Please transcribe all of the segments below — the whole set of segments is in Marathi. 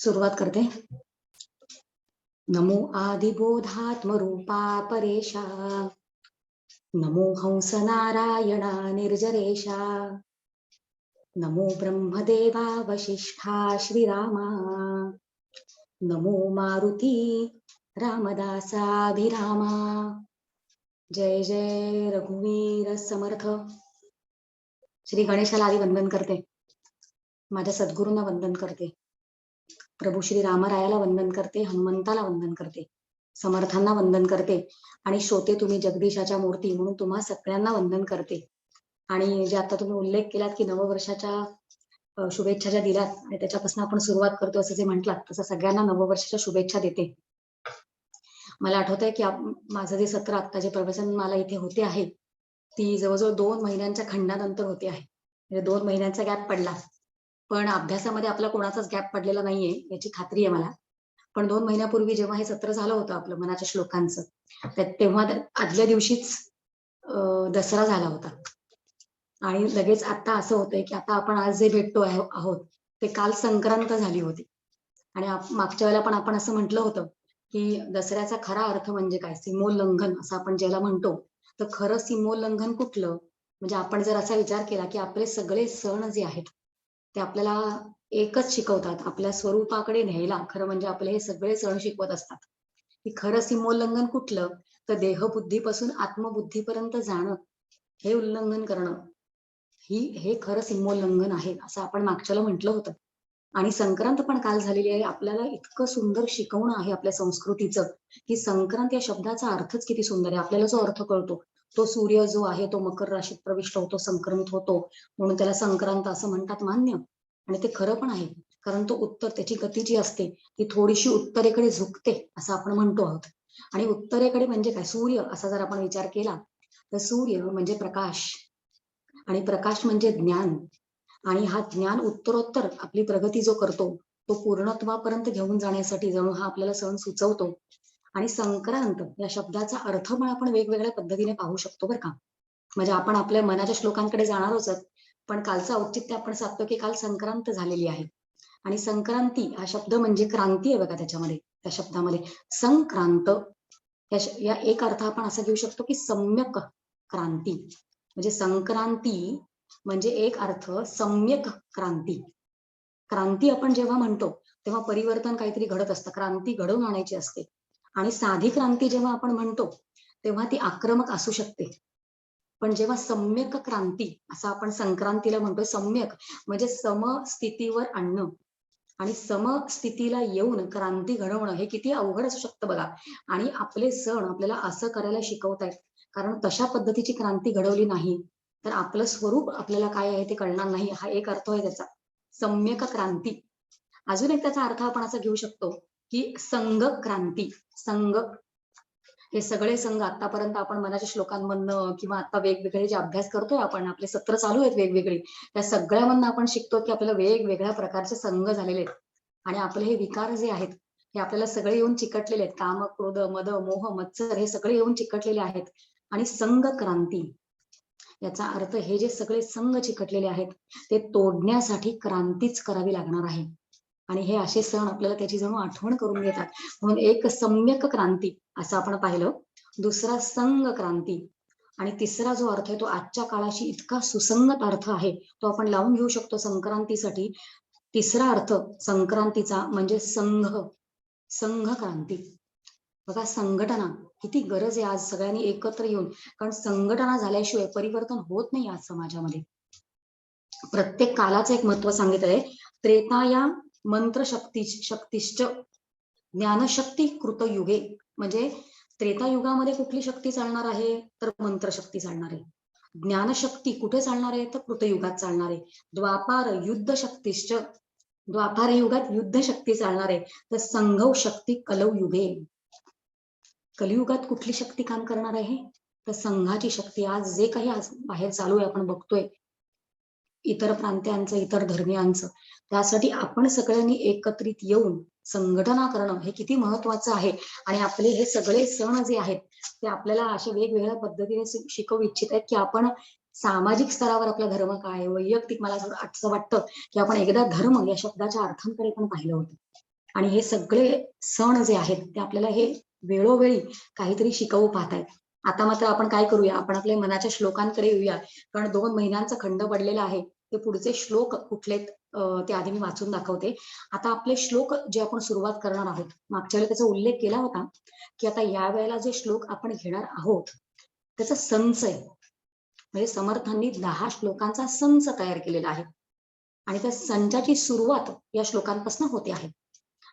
सुरुवात करते. नमो आदिबोधात्मरूपा परेशा, नमो हंस नारायणा निर्जरेशा, नमो ब्रह्मदेवा वशिष्ठा श्रीरामा, नमो मारुती रामदासाभिरामा. जय जय रघुवीर समर्थ. श्री गणेशाला आधी वंदन करते, माझ्या सद्गुरूंना वंदन करते, प्रभू श्री रामरायाला वंदन करते, हनुमंताला वंदन करते, समर्थांना वंदन करते आणि श्रोते तुम्ही जगदीशाच्या मूर्ती म्हणून तुम्हा सगळ्यांना वंदन करते. आणि जे आता तुम्ही उल्लेख केलात की नववर्षाच्या शुभेच्छा ज्या दिल्यात आणि त्याच्यापासून आपण सुरुवात करतो असं जे म्हटलात, तसं सगळ्यांना नववर्षाच्या शुभेच्छा देते. मला आठवतंय की माझं जे सत्र आता जे प्रवचन मला इथे होते आहे ती जवळजवळ 2 महिन्यांच्या खंडानंतर होते आहे. म्हणजे 2 महिन्यांचा गॅप पडला, पण अभ्यासामध्ये आपला कोणाचाच गॅप पडलेला नाहीये याची खात्री आहे मला. पण 2 महिन्यापूर्वी जेव्हा हे सत्र झालं होतं आपलं मनाच्या श्लोकांचं, तेव्हा आदल्या दिवशीच दसरा झाला होता. आणि लगेच आता असं होतंय की आता आपण आज जे भेटतो आहोत ते काल संक्रांत झाली होती. आणि मागच्या वेळेला पण आपण असं म्हटलं होतं की दसऱ्याचा खरा अर्थ म्हणजे काय, सीमोल्लंघन असं आपण ज्याला म्हणतो. तर खरं सीमोल्लंघन कुठलं, म्हणजे आपण जर असा विचार केला की आपले सगळे सण जे आहेत ते आपल्याला एकच शिकवतात, आपल्या स्वरूपाकडे न्यायला खरं म्हणजे आपले हे सगळे सण शिकवत असतात. की खरं सीमोल्लंघन कुठलं, तर देहबुद्धीपासून आत्मबुद्धीपर्यंत जाणं, हे उल्लंघन करणं, हे खरं सीमोल्लंघन आहे असं आपण मागच्याला म्हटलं होतं. आणि संक्रांत पण काल झालेली आहे. आपल्याला इतकं सुंदर शिकवणं आहे आपल्या संस्कृतीचं की संक्रांत या शब्दाचा अर्थच किती सुंदर आहे. आपल्याला जो अर्थ कळतो तो सूर्य जो आहे तो मकर राशीत प्रविष्ट होतो, संक्रमित होतो, म्हणून त्याला संक्रांत असं म्हणतात, मान्य. आणि ते खरं पण आहे, कारण तो उत्तर त्याची गती जी असते ती थोडीशी उत्तरेकडे झुकते असं आपण म्हणतो आहोत. आणि उत्तरेकडे म्हणजे काय, सूर्य असा जर आपण विचार केला तर सूर्य म्हणजे प्रकाश, आणि प्रकाश म्हणजे ज्ञान. आणि हा ज्ञान उत्तरोत्तर आपली प्रगती जो करतो तो पूर्णत्वापर्यंत घेऊन जाण्यासाठी जणू हा आपल्याला सण सुचवतो. आणि संक्रांत या शब्दाचा अर्थ पण आपण वेगवेगळ्या पद्धतीने पाहू शकतो बरं का. म्हणजे आपण आपल्या मनाच्या श्लोकांकडे जाणारच, पण कालचं औचित्य आपण साधतो की काल संक्रांत झालेली आहे. आणि संक्रांती हा शब्द म्हणजे क्रांती आहे बघा, त्याच्यामध्ये त्या शब्दामध्ये संक्रांत या एक अर्थ आपण असा घेऊ शकतो की सम्यक क्रांती. म्हणजे संक्रांती म्हणजे एक अर्थ सम्यक क्रांती. क्रांती आपण जेव्हा म्हणतो तेव्हा परिवर्तन काहीतरी घडत असतं, क्रांती घडवून आणायची असते. आणि साधी क्रांती जेव्हा आपण म्हणतो तेव्हा ती आक्रमक असू शकते. पण जेव्हा सम्यक क्रांती असं आपण संक्रांतीला म्हणतोय, सम्यक म्हणजे समस्थितीवर आणणं, आणि समस्थितीला येऊन क्रांती घडवणं हे किती अवघड असू शकतं बघा. आणि आपले सण आपल्याला असं करायला शिकवतायत, कारण तशा पद्धतीची क्रांती घडवली नाही तर आपलं स्वरूप आपल्याला काय आहे ते कळणार नाही. हा एक अर्थ आहे त्याचा, सम्यक क्रांती. अजून एक त्याचा अर्थ आपण असा घेऊ शकतो की संघ क्रांती. संघ, हे सगळे संघ आतापर्यंत आपण मनाच्या श्लोकांमधनं किंवा आता वेगवेगळे जे अभ्यास करतोय आपण, आपले सत्र चालू आहेत वेगवेगळे, त्या सगळ्यामधनं आपण शिकतो की आपल्याला वेगवेगळ्या प्रकारचे संघ झालेले आहेत. आणि आपले हे विकार जे आहेत हे आपल्याला सगळे येऊन चिकटलेले आहेत, काम क्रोध मद मोह मत्सर हे सगळे येऊन चिकटलेले आहेत. आणि संघ क्रांती याचा अर्थ हे जे सगळे संघ चिकटलेले आहेत ते तोडण्यासाठी क्रांतीच करावी लागणार आहे. आणि हे असे सण आपल्याला त्याची जणू आठवण करून देतात. म्हणून एक सम्यक क्रांती असं आपण पाहिलं, दुसरा संघ क्रांती, आणि तिसरा जो अर्थ आहे तो आजच्या काळाशी इतका सुसंगत अर्थ आहे तो आपण लावून घेऊ शकतो संक्रांतीसाठी. तिसरा अर्थ संक्रांतीचा म्हणजे संघ, संघ क्रांती. बघा, संघटना किती गरज आहे आज सगळ्यांनी एकत्र येऊन, कारण संघटना झाल्याशिवाय परिवर्तन होत नाही आज समाजामध्ये. प्रत्येक कालाचं एक महत्व सांगितलंय. त्रेताया मंत्र शक्तिश्च ज्ञानशक्ती कृतयुगे. म्हणजे त्रेतायुगामध्ये कुठली शक्ती चालणार आहे, तर मंत्रशक्ती चालणार आहे. ज्ञानशक्ती कुठे चालणार आहे, तर कृतयुगात चालणार आहे. द्वापार युद्ध शक्तिश्च, द्वापार युगात युद्ध शक्ती चालणार आहे. तर संघव शक्ती कलौ युगे. कलियुगात कुठली शक्ती काम करणार आहे, तर संघाची शक्ती. आज जे काही बाहेर चालू आहे आपण बघतोय, इतर प्रांत्यांचं, इतर धर्मियांचं, त्यासाठी आपण सगळ्यांनी एकत्रित येऊन संघटना करणं हे किती महत्वाचं आहे. आणि आपले हे सगळे सण जे आहेत ते आपल्याला अशा वेगवेगळ्या पद्धतीने शिकवू इच्छित आहेत की आपण सामाजिक स्तरावर आपला धर्म काय, वैयक्तिक, मला असं वाटतं की आपण एकदा धर्म या शब्दाच्या अर्थांकडे पण पाहिलं होतं. आणि हे सगळे सण जे आहेत ते आपल्याला हे वेळोवेळी काहीतरी शिकवू पाहतायत. आता मात्र आपण काय करूया, आपण आपल्या मनाच्या श्लोकांकडे येऊया. कारण 2 महिन्यांचा खंड पडलेला आहे. ते पुढचे श्लोक कुठलेत ते आधी मी वाचून दाखवते. आता आपले श्लोक जे आपण सुरुवात करणार आहोत, मागच्या वेळेला त्याचा उल्लेख केला होता, की आता यावेळेला जे श्लोक आपण घेणार आहोत, त्याचा संच आहे. म्हणजे समर्थांनी 10 श्लोकांचा संच तयार केलेला आहे आणि त्या संचाची सुरुवात या श्लोकांपासून होते आहे.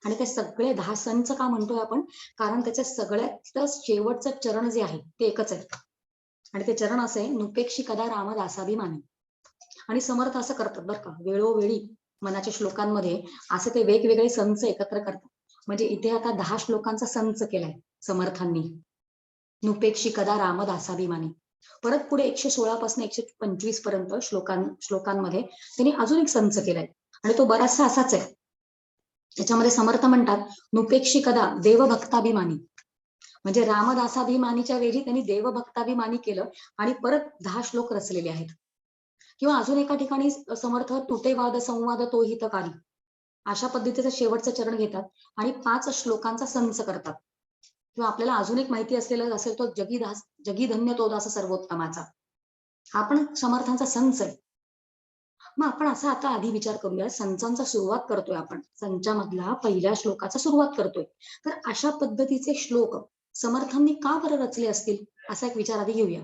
आणि ते सगळे 10 संच का म्हणतोय आपण, कारण त्याच्या सगळ्यात शेवटचं चरण जे आहे ते एकच आहे आणि ते चरण असे नुपेक्षी कदा रामदासाभिमानी. आणि समर्थ असं करतात बरं का, वेळोवेळी मनाच्या श्लोकांमध्ये असे ते वेगवेगळे संच एकत्र करतात. म्हणजे इथे आता 10 श्लोकांचा संच केलाय समर्थांनी, नुपेक्षी कदा रामदासाभिमानी. परत पुढे 116 पासून 125 पर्यंत श्लोकांमध्ये त्यांनी अजून एक संच केलाय आणि तो बराचसा असाच आहे. त्याच्यामध्ये समर्थ म्हणतात, नुपेक्षी कदा देवभक्ताभिमानी. म्हणजे रामदासाभिमानीच्या वेळी त्यांनी देवभक्ताभिमानी केलं आणि परत 10 श्लोक रचलेले आहेत. किंवा अजून एका ठिकाणी समर्थ तुटे वाद संवाद तो हितकारी, अशा पद्धतीचं शेवटचं चरण घेतात आणि 5 श्लोकांचा संच करतात. किंवा आपल्याला अजून एक माहिती असलेला असेल तो जगी धन्य तो दास सर्वोत्तमाचा, हा पण समर्थांचा संच आहे. मग आपण असा आता आधी विचार करूया, संचांचा सुरुवात करतोय आपण, संचामधला पहिल्या श्लोकाचा सुरुवात करतोय, तर अशा पद्धतीचे श्लोक समर्थांनी का बरं रचले असतील, असा एक विचार आधी घेऊया.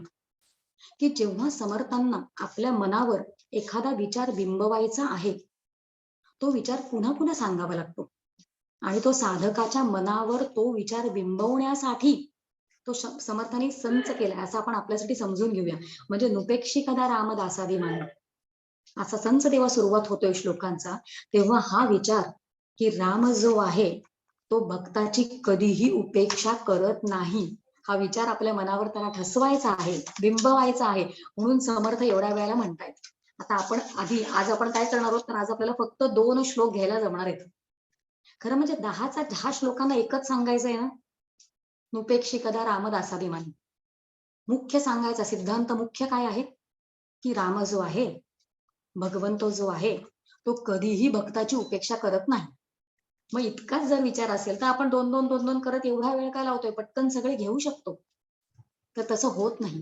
की जेव्हा समर्थांना आपल्या मनावर एखादा विचार बिंबवायचा आहे, तो विचार पुन्हा पुन्हा सांगावा लागतो आणि तो साधकाच्या मनावर तो विचार बिंबवण्यासाठी तो समर्थांनी संच केलाय असं आपण आपल्यासाठी समजून घेऊया. म्हणजे नुपेक्षी कदा रामदासाभिमानी असा संच जेव्हा सुरुवात होतोय श्लोकांचा, तेव्हा हा विचार की राम जो आहे तो भक्ताची कधीही उपेक्षा करत नाही, हा विचार आपल्या मनावर त्याला ठसवायचा आहे, बिंबवायचा आहे, म्हणून समर्थ एवढ्या वेळेला म्हणतायत. आता आपण आज आपण काय करणार आहोत, तर आज आपल्याला फक्त 2 श्लोक घ्यायला जमणार आहेत. खरं म्हणजे 10 श्लोकांना एकच सांगायचं आहे ना, नुपेक्षी कदा रामदासाभिमानी. मुख्य सांगायचा सिद्धांत मुख्य काय आहे, की राम जो आहे, भगवंत जो आहे, तो कधीही भक्ताची उपेक्षा करत नाही. मग इतकाच जर विचार असेल तर आपण 2-2 करत एवढा वेळ काय लावतोय, पटकन सगळे घेऊ शकतो. तर तसं होत नाही,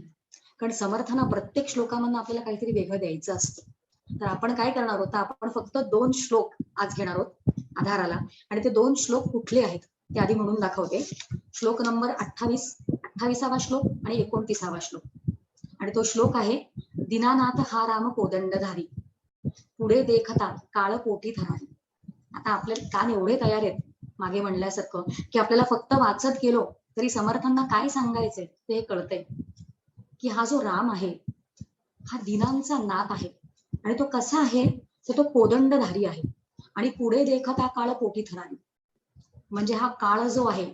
कारण समर्थांना प्रत्येक श्लोकामधून आपल्याला काहीतरी वेगळं द्यायचं असतं. तर आपण काय करणार आहोत, आपण फक्त 2 श्लोक आज घेणार आहोत आधाराला, आणि ते 2 श्लोक कुठले आहेत ते आधी म्हणून दाखवते. श्लोक नंबर 28वा श्लोक आणि 29वा श्लोक. आणि तो श्लोक आहे, दीनानाथ हा राम कोदंडधारी, पुढे देखता काळ पोटी धरारी. आता आपले कान एवढे तयार आहेत मागे म्हणल्यासारखं, की आपल्याला फक्त वाचत गेलो तरी समर्थांना काय सांगायचंय ते कळतंय, की हा जो राम आहे हा दिनांचा नाथ आहे आणि तो कसा आहे, तर तो कोदंडधारी आहे आणि पुढे देखता काळ पोटी धरारी. म्हणजे हा काळ जो आहे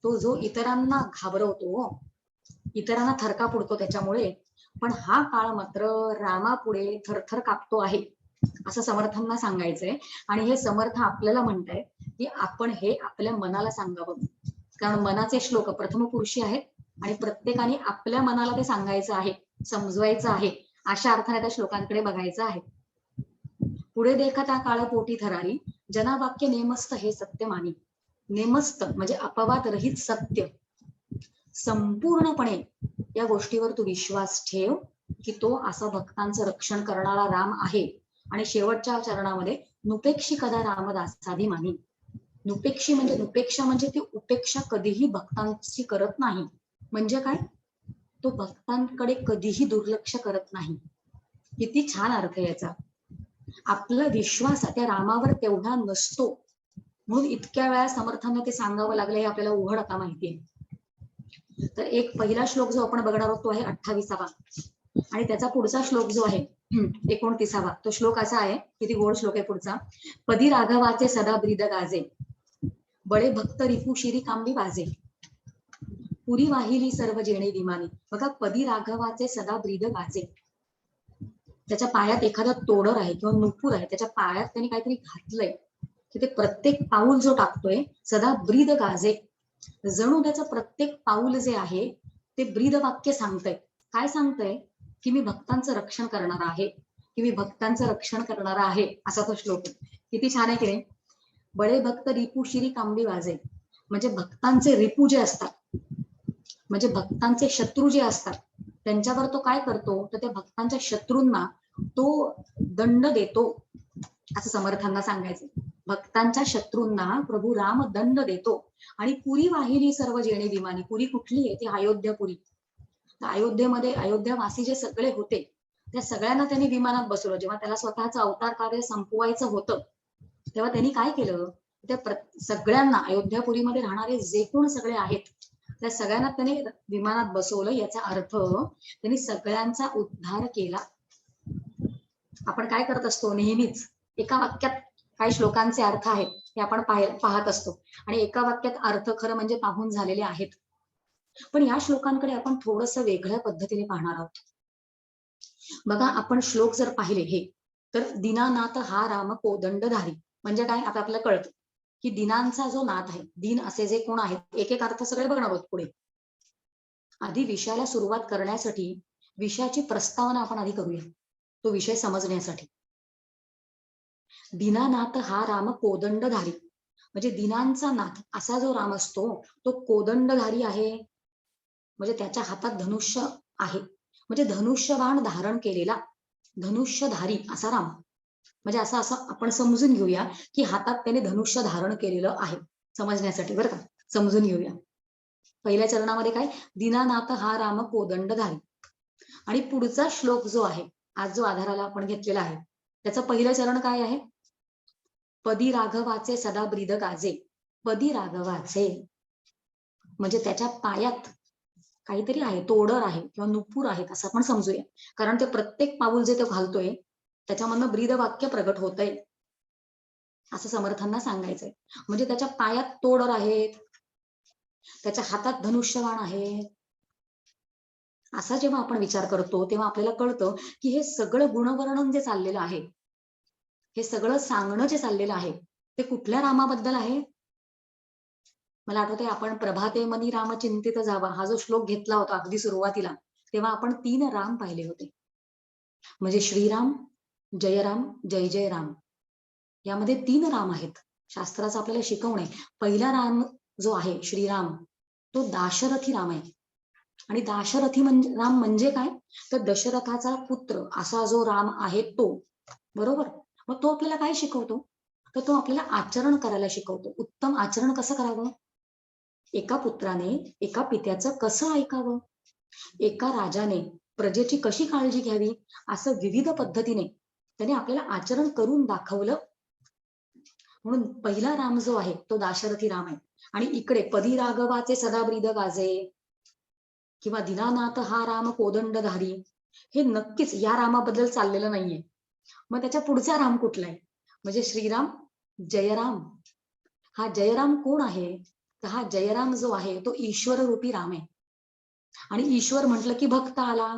तो जो इतरांना घाबरवतो, इतरांना थरका पुडतो त्याच्यामुळे, पण हा काळ मात्र रामापुढे थरथर कापतो आहे, असं समर्थांना सांगायचंय. आणि हे समर्थ आपल्याला म्हणताय की आपण हे आपल्या मनाला सांगावं, कारण मनाचे श्लोक प्रथम पुरुषी आहेत आणि प्रत्येकाने आपल्या मनाला ते सांगायचं आहे, समजवायचं आहे, अशा अर्थाने त्या श्लोकांकडे बघायचं आहे. पुढे देखता काळ पोटी थरारी, जनावाक्य नेमस्त हे सत्य मानी. नेमस्त म्हणजे अपवाद रहित सत्य, संपूर्णपणे या गोष्टीवर तू विश्वास ठेव की तो असा भक्तांचं रक्षण करणारा राम आहे. आणि शेवटच्या चरणामध्ये नुपेक्षी कदा रामदासाभिमानी. नुपेक्षी म्हणजे नुपेक्षा म्हणजे ती उपेक्षा कधीही भक्तांची करत नाही. म्हणजे काय, तो भक्तांकडे कधीही दुर्लक्ष करत नाही. किती छान अर्थ याचा. आपला विश्वास त्या रामावर तेवढा नसतो, म्हणून इतक्या वेळा समर्थांना ते सांगावं लागलं हे आपल्याला उघड आता माहितीये. तर एक पहिला श्लोक जो आपण बघणार आहोत तो आहे 28वा, आणि त्याचा पुढचा श्लोक जो आहे 29वा, तो श्लोक असा आहे, किती गोड श्लोक आहे पुढचा. पदी राघवाचे सदा ब्रीद गाजे, बळे भक्त रिपू शिरी कांबी वाजे, पुरी वाहिली सर्व जेणे विमानी. बघा, पदी राघवाचे सदा ब्रीद गाजे, त्याच्या पायात एखादं तोडर आहे किंवा नुपूर आहे, त्याच्या पायात त्यांनी काहीतरी घातलंय, की ते प्रत्येक पाऊल जो टाकतोय सदा ब्रीद गाजे, जणू त्याचं प्रत्येक पाऊल जे आहे ते ब्रीद वाक्य सांगतंय. काय सांगतंय, की मी भक्तांचं रक्षण करणार आहे, की मी भक्तांचं रक्षण करणार आहे, असा तो श्लोक आहे. किती छान आहे की नाही. बळे भक्त रिपू शिरी कांबी वाजे, म्हणजे भक्तांचे रिपू जे असतात, म्हणजे भक्तांचे शत्रू जे असतात, त्यांच्यावर तो काय करतो, तर त्या भक्तांच्या शत्रूंना तो दंड देतो, असं समर्थांना सांगायचं. भक्तांच्या शत्रूंना प्रभू राम दंड देतो. आणि पुरी वाहिली सर्व जेणे विमानी. पुरी कुठली आहे, ती अयोध्यापुरी. अयोध्येमध्ये अयोध्यावासी जे सगळे होते, त्या सगळ्यांना त्यांनी विमानात बसवलं. जेव्हा त्याला स्वतःचं अवतार कार्य संपवायचं होतं, तेव्हा त्यांनी काय केलं, त्या सगळ्यांना अयोध्यापुरीमध्ये राहणारे जे कोण सगळे आहेत, त्या सगळ्यांना त्यांनी विमानात बसवलं. याचा अर्थ त्यांनी सगळ्यांचा उद्धार केला. आपण काय करत असतो, नेहमीच एका वाक्यात काही श्लोकांचे अर्थ आहेत हे आपण पाहत असतो, आणि एका वाक्यात अर्थ खरं म्हणजे पाहून झालेले आहेत. पण या श्लोकांकडे आपण थोडस वेगळ्या पद्धतीने पाहणार आहोत. बघा, आपण श्लोक जर पाहिले हे, तर दीनानाथ हा राम कोदंडधारी, म्हणजे काय, आता आपल्याला कळतं की दिनांचा जो नाथ आहे, दिन असे जे कोण आहेत, एक एक अर्थ सगळे बघणार आहोत पुढे. आधी विषयाला सुरुवात करण्यासाठी विषयाची प्रस्तावना आपण आधी करूया, तो विषय समजण्यासाठी. दीनानाथ हा राम कोदंडधारी, म्हणजे दिनांचा नाथ असा जो राम असतो तो कोदंडधारी आहे, म्हणजे त्याच्या हातात धनुष्य आहे, म्हणजे धनुष्यबाण धारण केलेला धनुष्यधारी असा राम. म्हणजे असं असं आपण समजून घेऊया की हातात त्याने धनुष्य धारण केलेलं आहे, समजण्यासाठी बरं का, समजून घेऊया. पहिल्या चरणामध्ये काय, दीनानाथ हा राम कोदंडधारी. आणि पुढचा श्लोक जो आहे, आज जो आधाराला आपण घेतलेला आहे, त्याचं पहिलं चरण काय आहे, पदी राघवाचे सदा ब्रीद गाजे. पदी राघवाचे म्हणजे त्याच्या पायात काहीतरी आहे, तोडर आहे किंवा नुपूर आहेत असं आपण समजूया, कारण ते प्रत्येक पाऊल जे तो घालतोय त्याच्यामधनं ब्रीद वाक्य प्रगट होतंय, असं समर्थांना सांगायचंय. म्हणजे त्याच्या पायात तोडर आहेत, त्याच्या हातात धनुष्यबाण आहे. असा जेव्हा आपण विचार करतो तेव्हा आपल्याला कळतं की हे सगळं गुणवर्णन जे चाललेलं आहे, हे सगळं सांगणं जे चाललेलं आहे, ते कुठल्या रामाबद्दल आहे. मला आठवतंय आपण प्रभाते मनी राम चिंतित जावा हा जो श्लोक घेतला होता अगदी सुरुवातीला, तेव्हा आपण 3 राम पाहिले होते, म्हणजे श्रीराम, जयराम, जय जय राम. यामध्ये 3 राम आहेत. शास्त्राचं आपल्याला शिकवणे, पहिला राम जो आहे श्रीराम, तो दाशरथी राम आहे. आणि दाशरथी म्हणजे राम म्हणजे काय, तर दशरथाचा पुत्र असा जो राम आहे तो, बरोबर. मग तो आपल्याला काय शिकवतो, तर तो आपल्याला आचरण करायला शिकवतो. उत्तम आचरण कसं करावं, एका पुत्राने एका पित्याचं कसं ऐकावं, एका राजाने प्रजेची कशी काळजी घ्यावी, असं विविध पद्धतीने त्याने आपल्याला आचरण करून दाखवलं. म्हणून पहिला राम जो आहे तो दाशरथी राम आहे. आणि इकडे पदी राघवाचे सदा ब्रीद गाजे किंवा दीनानाथ हा राम कोदंडधारी, हे नक्कीच या रामाबद्दल चाललेलं नाहीये. मग त्याच्या पुढचा राम कुठला आहे, म्हणजे श्रीराम, जयराम. हा जयराम कोण आहे, तर हा जयराम जो आहे तो ईश्वर रूपी राम आहे. आणि ईश्वर म्हटलं की भक्त आला,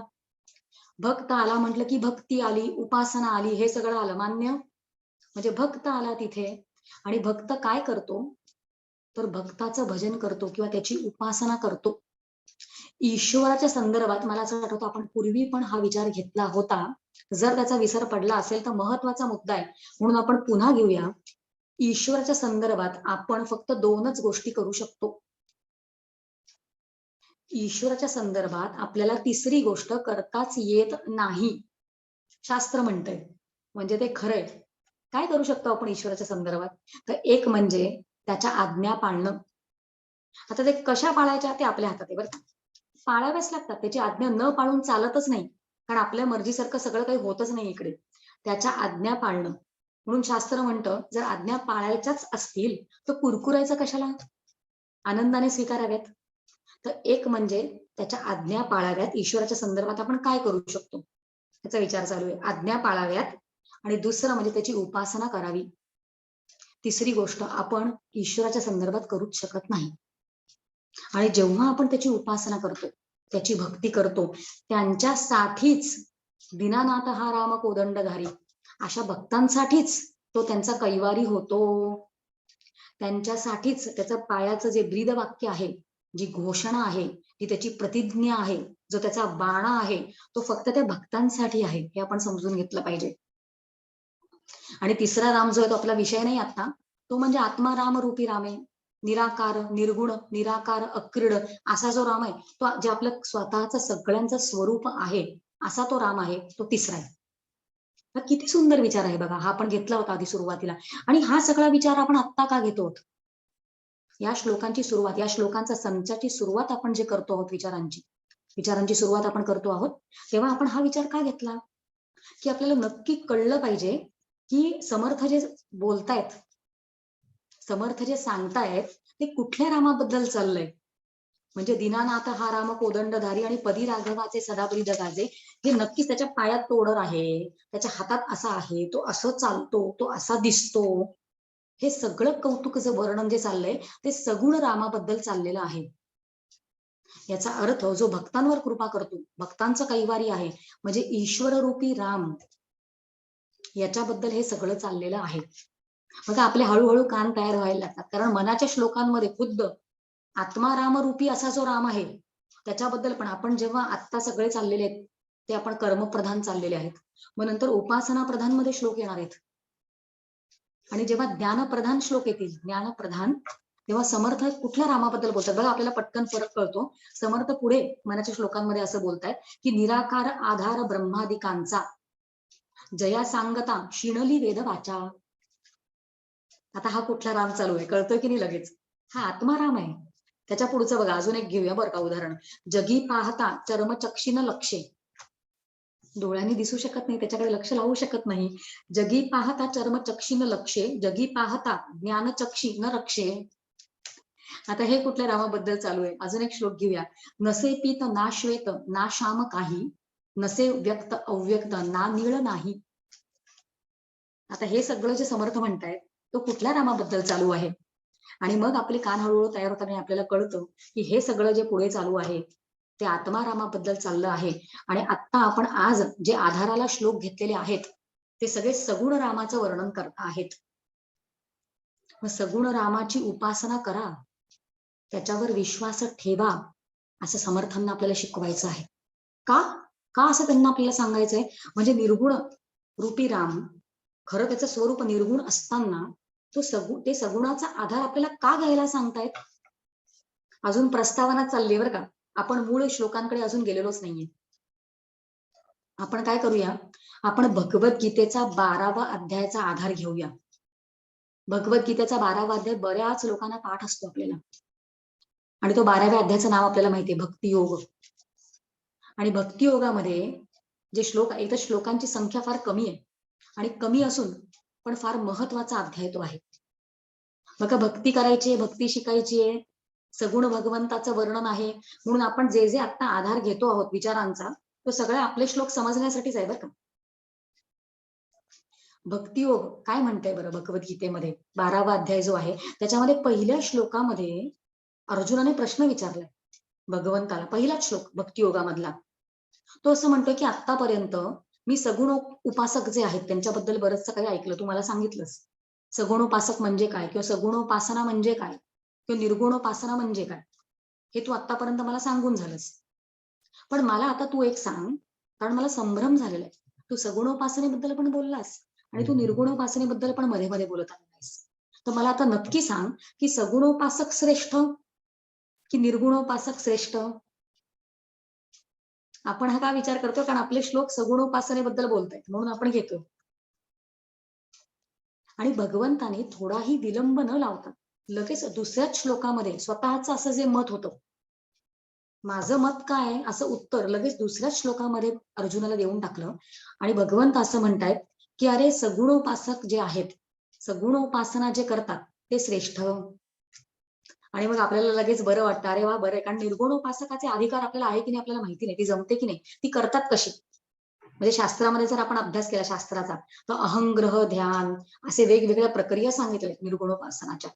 भक्त आला म्हटलं की भक्ती आली, उपासना आली, हे सगळं आलं, मान्य. म्हणजे भक्त आला तिथे, आणि भक्त काय करतो, तर भक्ताचं भजन करतो किंवा त्याची उपासना करतो. ईश्वराच्या संदर्भात मला असं आठवतं आपण पूर्वी पण हा विचार घेतला होता, जर त्याचा विसर पडला असेल तर महत्वाचा मुद्दा आहे म्हणून आपण पुन्हा घेऊया. ईश्वराच्या संदर्भात आपण फक्त 2च गोष्टी करू शकतो. ईश्वराच्या संदर्भात आपल्याला तिसरी गोष्ट करताच येत नाही, शास्त्र म्हणतंय, म्हणजे ते खरंय. काय करू शकतो आपण ईश्वराच्या संदर्भात, तर एक म्हणजे त्याच्या आज्ञा पाळणं. आता ते कशा पाळायच्या ते आपल्या हातात आहे बरं, पाळाव्याच लागतात, त्याची आज्ञा न पाळून चालतच नाही, कारण आपल्या मर्जीसारखं सगळं काही होतच नाही इकडे. त्याच्या आज्ञा पाळणं, म्हणून शास्त्र म्हणतं जर आज्ञा पाळायच्याच असतील तर कुरकुरायचं कशाला, आनंदाने स्वीकाराव्यात. तर एक म्हणजे त्याच्या आज्ञा पाळाव्यात. ईश्वराच्या संदर्भात आपण काय करू शकतो त्याचा विचार चालू आहे, आज्ञा पाळाव्यात. आणि दुसरं म्हणजे त्याची उपासना करावी. तिसरी गोष्ट आपण ईश्वराच्या संदर्भात करूच शकत नाही. आणि जेव्हा आपण त्याची उपासना करतो, त्याची भक्ती करतो, त्यांच्यासाठीच दीनानाथ हा राम कोदंडधारी अशा भक्तांसाठीच तो त्यांचा कैवारी होतो. त्यांच्यासाठीच त्याचं पायाचं जे ब्रीद वाक्य आहे, जी घोषणा आहे, ती त्याची प्रतिज्ञा आहे, जो त्याचा बाणा आहे, तो फक्त त्या भक्तांसाठी आहे, हे आपण समजून घेतलं पाहिजे. आणि तिसरा राम जो आहे तो आपला विषय नाही आता, तो म्हणजे आत्मा राम रूपी राम आहे. निराकार, निर्गुण, निराकार, अक्रीड असा जो राम आहे, तो जे आपलं स्वतःचं सगळ्यांचं स्वरूप आहे, असा तो राम आहे, तो तिसरा आहे. हा किती सुंदर विचार आहे बघा. हा आपण घेतला होता आधी सुरुवातीला. आणि हा सगळा विचार आपण आत्ता का घेतो? या श्लोकांची सुरुवात, या श्लोकांचा संचाची सुरुवात आपण जे करतो आहोत, विचारांची सुरुवात आपण करतो आहोत, तेव्हा आपण हा विचार का घेतला? की आपल्याला नक्की कळलं पाहिजे की समर्थ जे बोलतायत, समर्थ जे सांगतायत, ते कुठल्या रामाबद्दल चाललंय. म्हणजे दीनानाथ हा राम कोदंडधारी आणि पदी राघवाचे सदाबरी जगाचे, हे नक्कीच त्याच्या पायात तोडर आहे, त्याच्या हातात असा आहे, तो असं चालतो, तो असा दिसतो. हे सगळं कौतुकाचं वर्णन जे चाललंय, ते सगुण रामाबद्दल चाललेलं आहे. याचा अर्थ जो भक्तांवर कृपा करतो, भक्तांचं कैवारी आहे, म्हणजे ईश्वर रूपी राम, याच्याबद्दल हे सगळं चाललेलं आहे. बघा आपले हळूहळू कान तयार व्हायला लागतात, कारण मनाच्या श्लोकांमध्ये खुद्द आत्मा राम रूपी असा जो राम आहे, त्याच्याबद्दल पण आपण जेव्हा आत्ता सगळे चाललेले आहेत, ते आपण कर्मप्रधान चाललेले आहेत. मग नंतर उपासना प्रधान मध्ये श्लोक येणार आहेत. आणि जेव्हा ज्ञानप्रधान श्लोक येतील, ज्ञानप्रधान, तेव्हा समर्थ कुठल्या रामाबद्दल बोलतात बघा. आपल्याला पटकन फरक कळतो. समर्थ पुढे मनाच्या श्लोकांमध्ये असं बोलतायत की निराकार आधार ब्रह्मादिकांचा, जया सांगता शिणली वेद वाचा. आता हा कुठला राम चालू आहे कळतोय की नाही लगेच? हा आत्मा राम आहे. त्याच्या पुढचं बघा, अजून एक घेऊया बरं का उदाहरण. जगी पाहता चर्मचक्षीन लक्षे, डोळ्यांनी दिसू शकत नाही, त्याच्याकडे लक्ष लावू शकत नाही. जगी पाहता चर्मचक्षीन लक्षे, जगी पाहता ज्ञानचक्षी न रक्षे. आता हे कुठल्या रामाबद्दल चालू आहे? अजून एक श्लोक घेऊया. नसे पीत ना श्वेत ना श्याम काही, नसे व्यक्त अव्यक्त ना नीळ नाही. आता हे सगळं जे समर्थ म्हणतायत, तो कुठल्या रामाबद्दल चालू आहे? आणि मग आपले कान हळूहळू तयार होताना आपल्याला कळतं की हे सगळं जे पुढे चालू आहे, ते आत्मारामाबद्दल चाललं आहे. आणि आता आपण आज जे आधाराला श्लोक घेतलेले आहेत, ते सगळे सगुण रामाचं वर्णन करत आहेत. मग सगुण रामाची उपासना करा, त्याच्यावर विश्वास ठेवा, असं समर्थांना आपल्याला शिकवायचं आहे. का का असं त्यांना आपल्याला सांगायचंय? म्हणजे निर्गुण रूपी राम, खरं त्याचं स्वरूप निर्गुण असताना ते सगुणाचा आधार आपल्याला का घ्यायला सांगतायत? अजून प्रस्तावना चालली बरं का. आपण मूळ श्लोकांकडे अजून गेलेलोच नाहीये. आपण काय करूया, आपण भगवद्गीतेचा 12वा अध्यायाचा आधार घेऊया. भगवद्गीतेचा 12वा अध्याय बऱ्याच लोकांना पाठ असतो आपल्याला, आणि तो 12व्या अध्यायाचं नाव आपल्याला माहितीये, भक्तियोग. आणि भक्तियोगामध्ये जे श्लोक आहे, इथं श्लोकांची संख्या फार कमी आहे, आणि कमी असून पण फार महत्वाचा अध्याय तो आहे. बघा, भक्ती करायची, भक्ती शिकायची आहे, सगुण भगवंताचं वर्णन आहे, म्हणून आपण जे जे आता आधार घेतो आहोत विचारांचा, तो सगळा आपले श्लोक समजण्यासाठीच आहे बरं का. भक्तियोग काय म्हणताय बरं भगवद्गीतेमध्ये? 12वा अध्याय जो आहे, त्याच्यामध्ये पहिल्या श्लोकामध्ये अर्जुनाने प्रश्न विचारलाय भगवंताला. पहिलाच श्लोक भक्तियोगामधला, तो असं म्हणतोय की आतापर्यंत मी सगुण उपासक जे आहेत त्यांच्याबद्दल बरंचसं काही ऐकलं, तुम्हाला सांगितलंच. सगुणोपासक म्हणजे काय, किंवा सगुणोपासना म्हणजे काय, किंवा निर्गुणोपासना म्हणजे काय, हे तू आतापर्यंत मला सांगून झालंस. पण मला आता तू एक सांग, कारण मला संभ्रम झालेला आहे. तू सगुणोपासनेबद्दल पण बोललास आणि तू निर्गुणोपासनेबद्दल पण मध्ये मध्ये बोलत आहेस. तर मला आता नक्की सांग की सगुणोपासक श्रेष्ठ की निर्गुणोपासक श्रेष्ठ? आपण हा का विचार करतो? कारण आपले श्लोक सगुणोपासनेबद्दल बोलतायत म्हणून आपण घेतो. आणि भगवंताने थोडाही विलंब न लावता लगेच दुसऱ्याच श्लोकामध्ये स्वतःचं असं जे मत होतं, माझं मत काय असं उत्तर लगेच दुसऱ्याच श्लोकामध्ये अर्जुनाला देऊन टाकलं. आणि भगवंत असं म्हणतायत की अरे सगुणोपासक जे आहेत, सगुणोपासना जे करतात ते श्रेष्ठ. आणि मग आपल्याला लगेच बरं वाटतं, अरे वा बरं. कारण निर्गुणोपासकाचे अधिकार आपल्याला आहे की नाही आपल्याला माहिती नाही, ती जमते की नाही, ती करतात कशी. म्हणजे शास्त्रामध्ये जर आपण अभ्यास केला शास्त्राचा, तर अहंग्रह ध्यान असे वेगवेगळ्या प्रक्रिया सांगितल्या निर्गुणोपासनाच्या,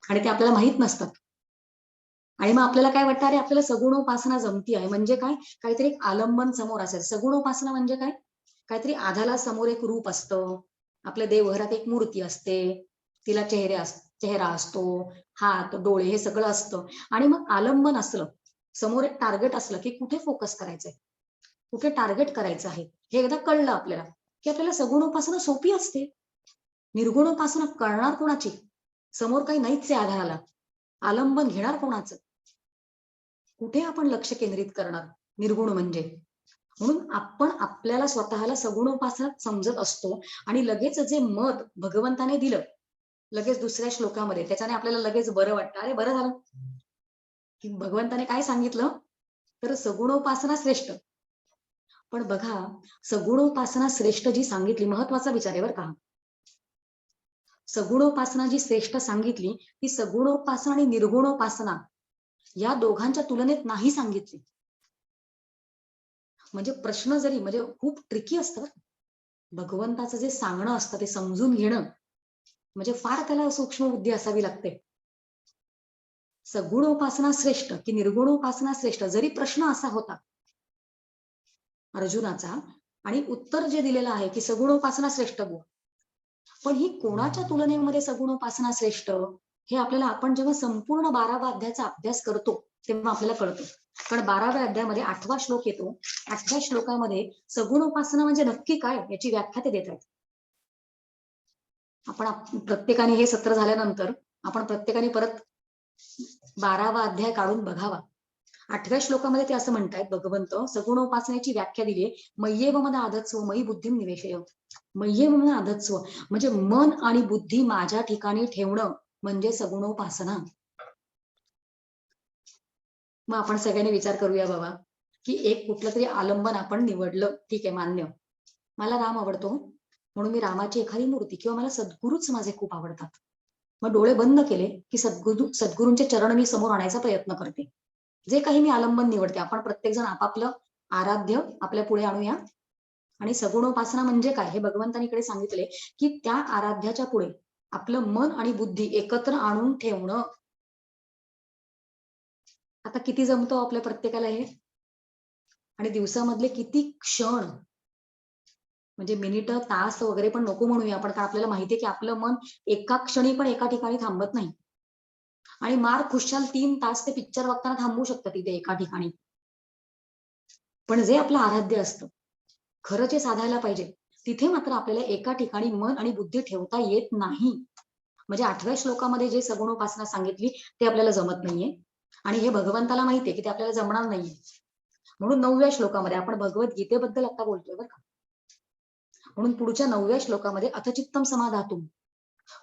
आणि ते आपल्याला माहित नसतात. आणि मग आपल्याला काय वाटतं, अरे आपल्याला सगुणोपासना जमती आहे म्हणजे काय, काहीतरी एक आलंबन समोर असेल. सगुणोपासना म्हणजे काय, काहीतरी आधाला समोर एक रूप असतं, आपल्या देवघरात एक मूर्ती असते, तिला चेहरा असतो, हात डोळे हे सगळं असतं. आणि मग आलंबन असलं, समोर एक टार्गेट असलं की कुठे फोकस करायचंय, कुठे टार्गेट करायचं आहे, हे एकदा कळलं आपल्याला की आपल्याला सगुणोपासना सोपी असते. निर्गुणोपासना कळणार कोणाची? समोर काही नाहीच आहे आधाराला, आलंबन घेणार कोणाचं? कुठे आपण लक्ष केंद्रित करणार? निर्गुण म्हणजे. म्हणून आपण आपल्याला स्वतःला सगुणोपासना समजत असतो आणि लगेच जे मत भगवंताने दिलं लगेच दुसऱ्या श्लोकामध्ये, त्याच्याने आपल्याला लगेच बरं वाटतं. अरे बरं झालं की भगवंताने काय सांगितलं, तर सगुणोपासना श्रेष्ठ. पण बघा, सगुणोपासना श्रेष्ठ जी सांगितली, महत्वाचा विचार आहे बरं का. सगुणोपासना जी श्रेष्ठ सांगितली ती सगुणोपासना आणि निर्गुणोपासना या दोघांच्या तुलनेत नाही सांगितली. म्हणजे प्रश्न जरी म्हणजे खूप ट्रिकी असतं बरं. भगवंताचं जे सांगणं असतं ते समजून घेणं म्हणजे फार त्याला सूक्ष्म बुद्धी असावी लागते. सगुणोपासना श्रेष्ठ की निर्गुणोपासना श्रेष्ठ, जरी प्रश्न असा होता अर्जुनाचा आणि उत्तर जे दिलेलं आहे की सगुणोपासना श्रेष्ठ बुवा, पण ही कोणाच्या तुलनेमध्ये सगुणोपासना श्रेष्ठ हे आपल्याला आपण जेव्हा संपूर्ण 12व्या अध्यायाचा अभ्यास करतो तेव्हा आपल्याला कळतं. कारण 12व्या अध्यायामध्ये 8वा श्लोक येतो. 8व्या श्लोकामध्ये सगुणोपासना म्हणजे नक्की काय याची व्याख्या ते देत आहेत. आपण प्रत्येकाने हे सत्र झाल्यानंतर आपण प्रत्येकाने परत 12वा अध्याय काढून बघावा. 8व्या श्लोकामध्ये ते असं म्हणतायत भगवंत, सगुणोपासनेची व्याख्या दिली, मय्येव मन आधत्स्व मयी बुद्धिम निवेशय. मय्येव मन आधत्स्व म्हणजे मन आणि बुद्धी माझ्या ठिकाणी ठेवणं म्हणजे सगुणोपासना. मग आपण सगळ्यांनी विचार करूया बाबा, की एक कुठलं तरी आलंबन आपण निवडलं, ठीक आहे मान्य. मला राम आवडतो म्हणून मी रामाची एखादी मूर्ती किंवा मला सद्गुरूच माझे खूप आवडतात. मग डोळे बंद केले की सद्गुरूंचे चरण मी समोर आणायचा प्रयत्न करते. जे काही मी आलंबन निवडते, आपण प्रत्येक जण आपापलं आराध्य आपल्या पुढे आणूया. आणि सगुणोपासना म्हणजे काय हे भगवंतांनी इकडे सांगितले, की त्या आराध्याच्या पुढे आपलं मन आणि बुद्धी एकत्र आणून ठेवणं. आता किती जमतो आपल्या प्रत्येकाला हे? आणि दिवसामधले किती क्षण म्हणजे मिनिट तास वगैरे पण नको म्हणूया आपण, कारण आपल्याला माहितीये की आपलं मन एका क्षणी पण एका ठिकाणी थांबत नाही. आणि मार खुशाल 3 तास ते पिक्चर बघताना थांबू शकतं तिथे एका ठिकाणी. पण जे आपलं आराध्य असतं, खरं जे साधायला पाहिजे, तिथे मात्र आपल्याला एका ठिकाणी मन आणि बुद्धी ठेवता येत नाही. म्हणजे 8व्या श्लोकामध्ये जे सगुणोपासना सांगितली ते आपल्याला जमत नाहीये. आणि हे भगवंताला माहितीये की ते आपल्याला जमणार नाहीये. म्हणून 9व्या श्लोकामध्ये आपण भगवद्गीतेबद्दल आता बोलतोय बरं का. म्हणून पुढच्या 9व्या श्लोकामध्ये अथचित्तम समाधातुम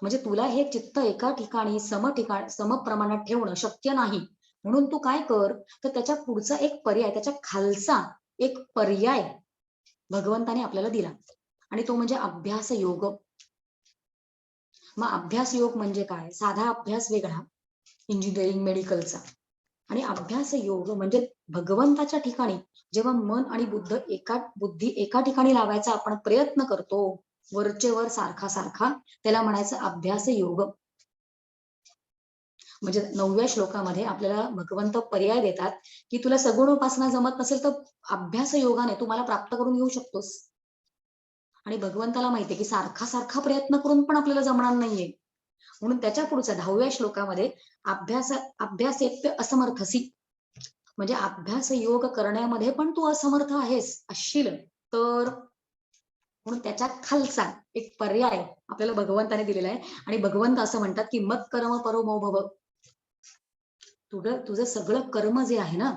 म्हणजे तुला हे चित्त एका ठिकाणी समप्रमाणात ठेवणं शक्य नाही. म्हणून तू काय कर, तर त्याच्या पुढचा एक पर्याय, त्याच्या खालचा एक पर्याय भगवंताने आपल्याला दिला आणि तो म्हणजे अभ्यास योग. मग अभ्यास योग म्हणजे काय? साधा अभ्यास वेगळा इंजिनिअरिंग मेडिकलचा, आणि अभ्यास योग म्हणजे भगवंताच्या ठिकाणी जेव्हा मन आणि बुद्धी एका ठिकाणी लावायचा आपण प्रयत्न करतो, वरचे वर सारखा सारखा, त्याला म्हणायचं अभ्यास योग. म्हणजे 9व्या श्लोकामध्ये आपल्याला भगवंत पर्याय देतात की तुला सगुणोपासना जमत नसेल तर अभ्यास योगाने तू मला प्राप्त करून घेऊ शकतोस. आणि भगवंताला माहितीये की सारखा सारखा प्रयत्न करून पण आपल्याला जमणार नाहीये. म्हणून त्याच्या पुढच्या 10व्या श्लोकामध्ये अभ्यासेप्य असमर्थसी म्हणजे अभ्यास योग करण्यामध्ये पण तू असमर्थ आहेस असशील तर, म्हणून त्याच्या खालचा एक पर्याय आपल्याला भगवंताने दिलेला आहे. आणि भगवंत असं म्हणतात की मत कर्म परो भव. तुझं सगळं कर्म जे आहे ना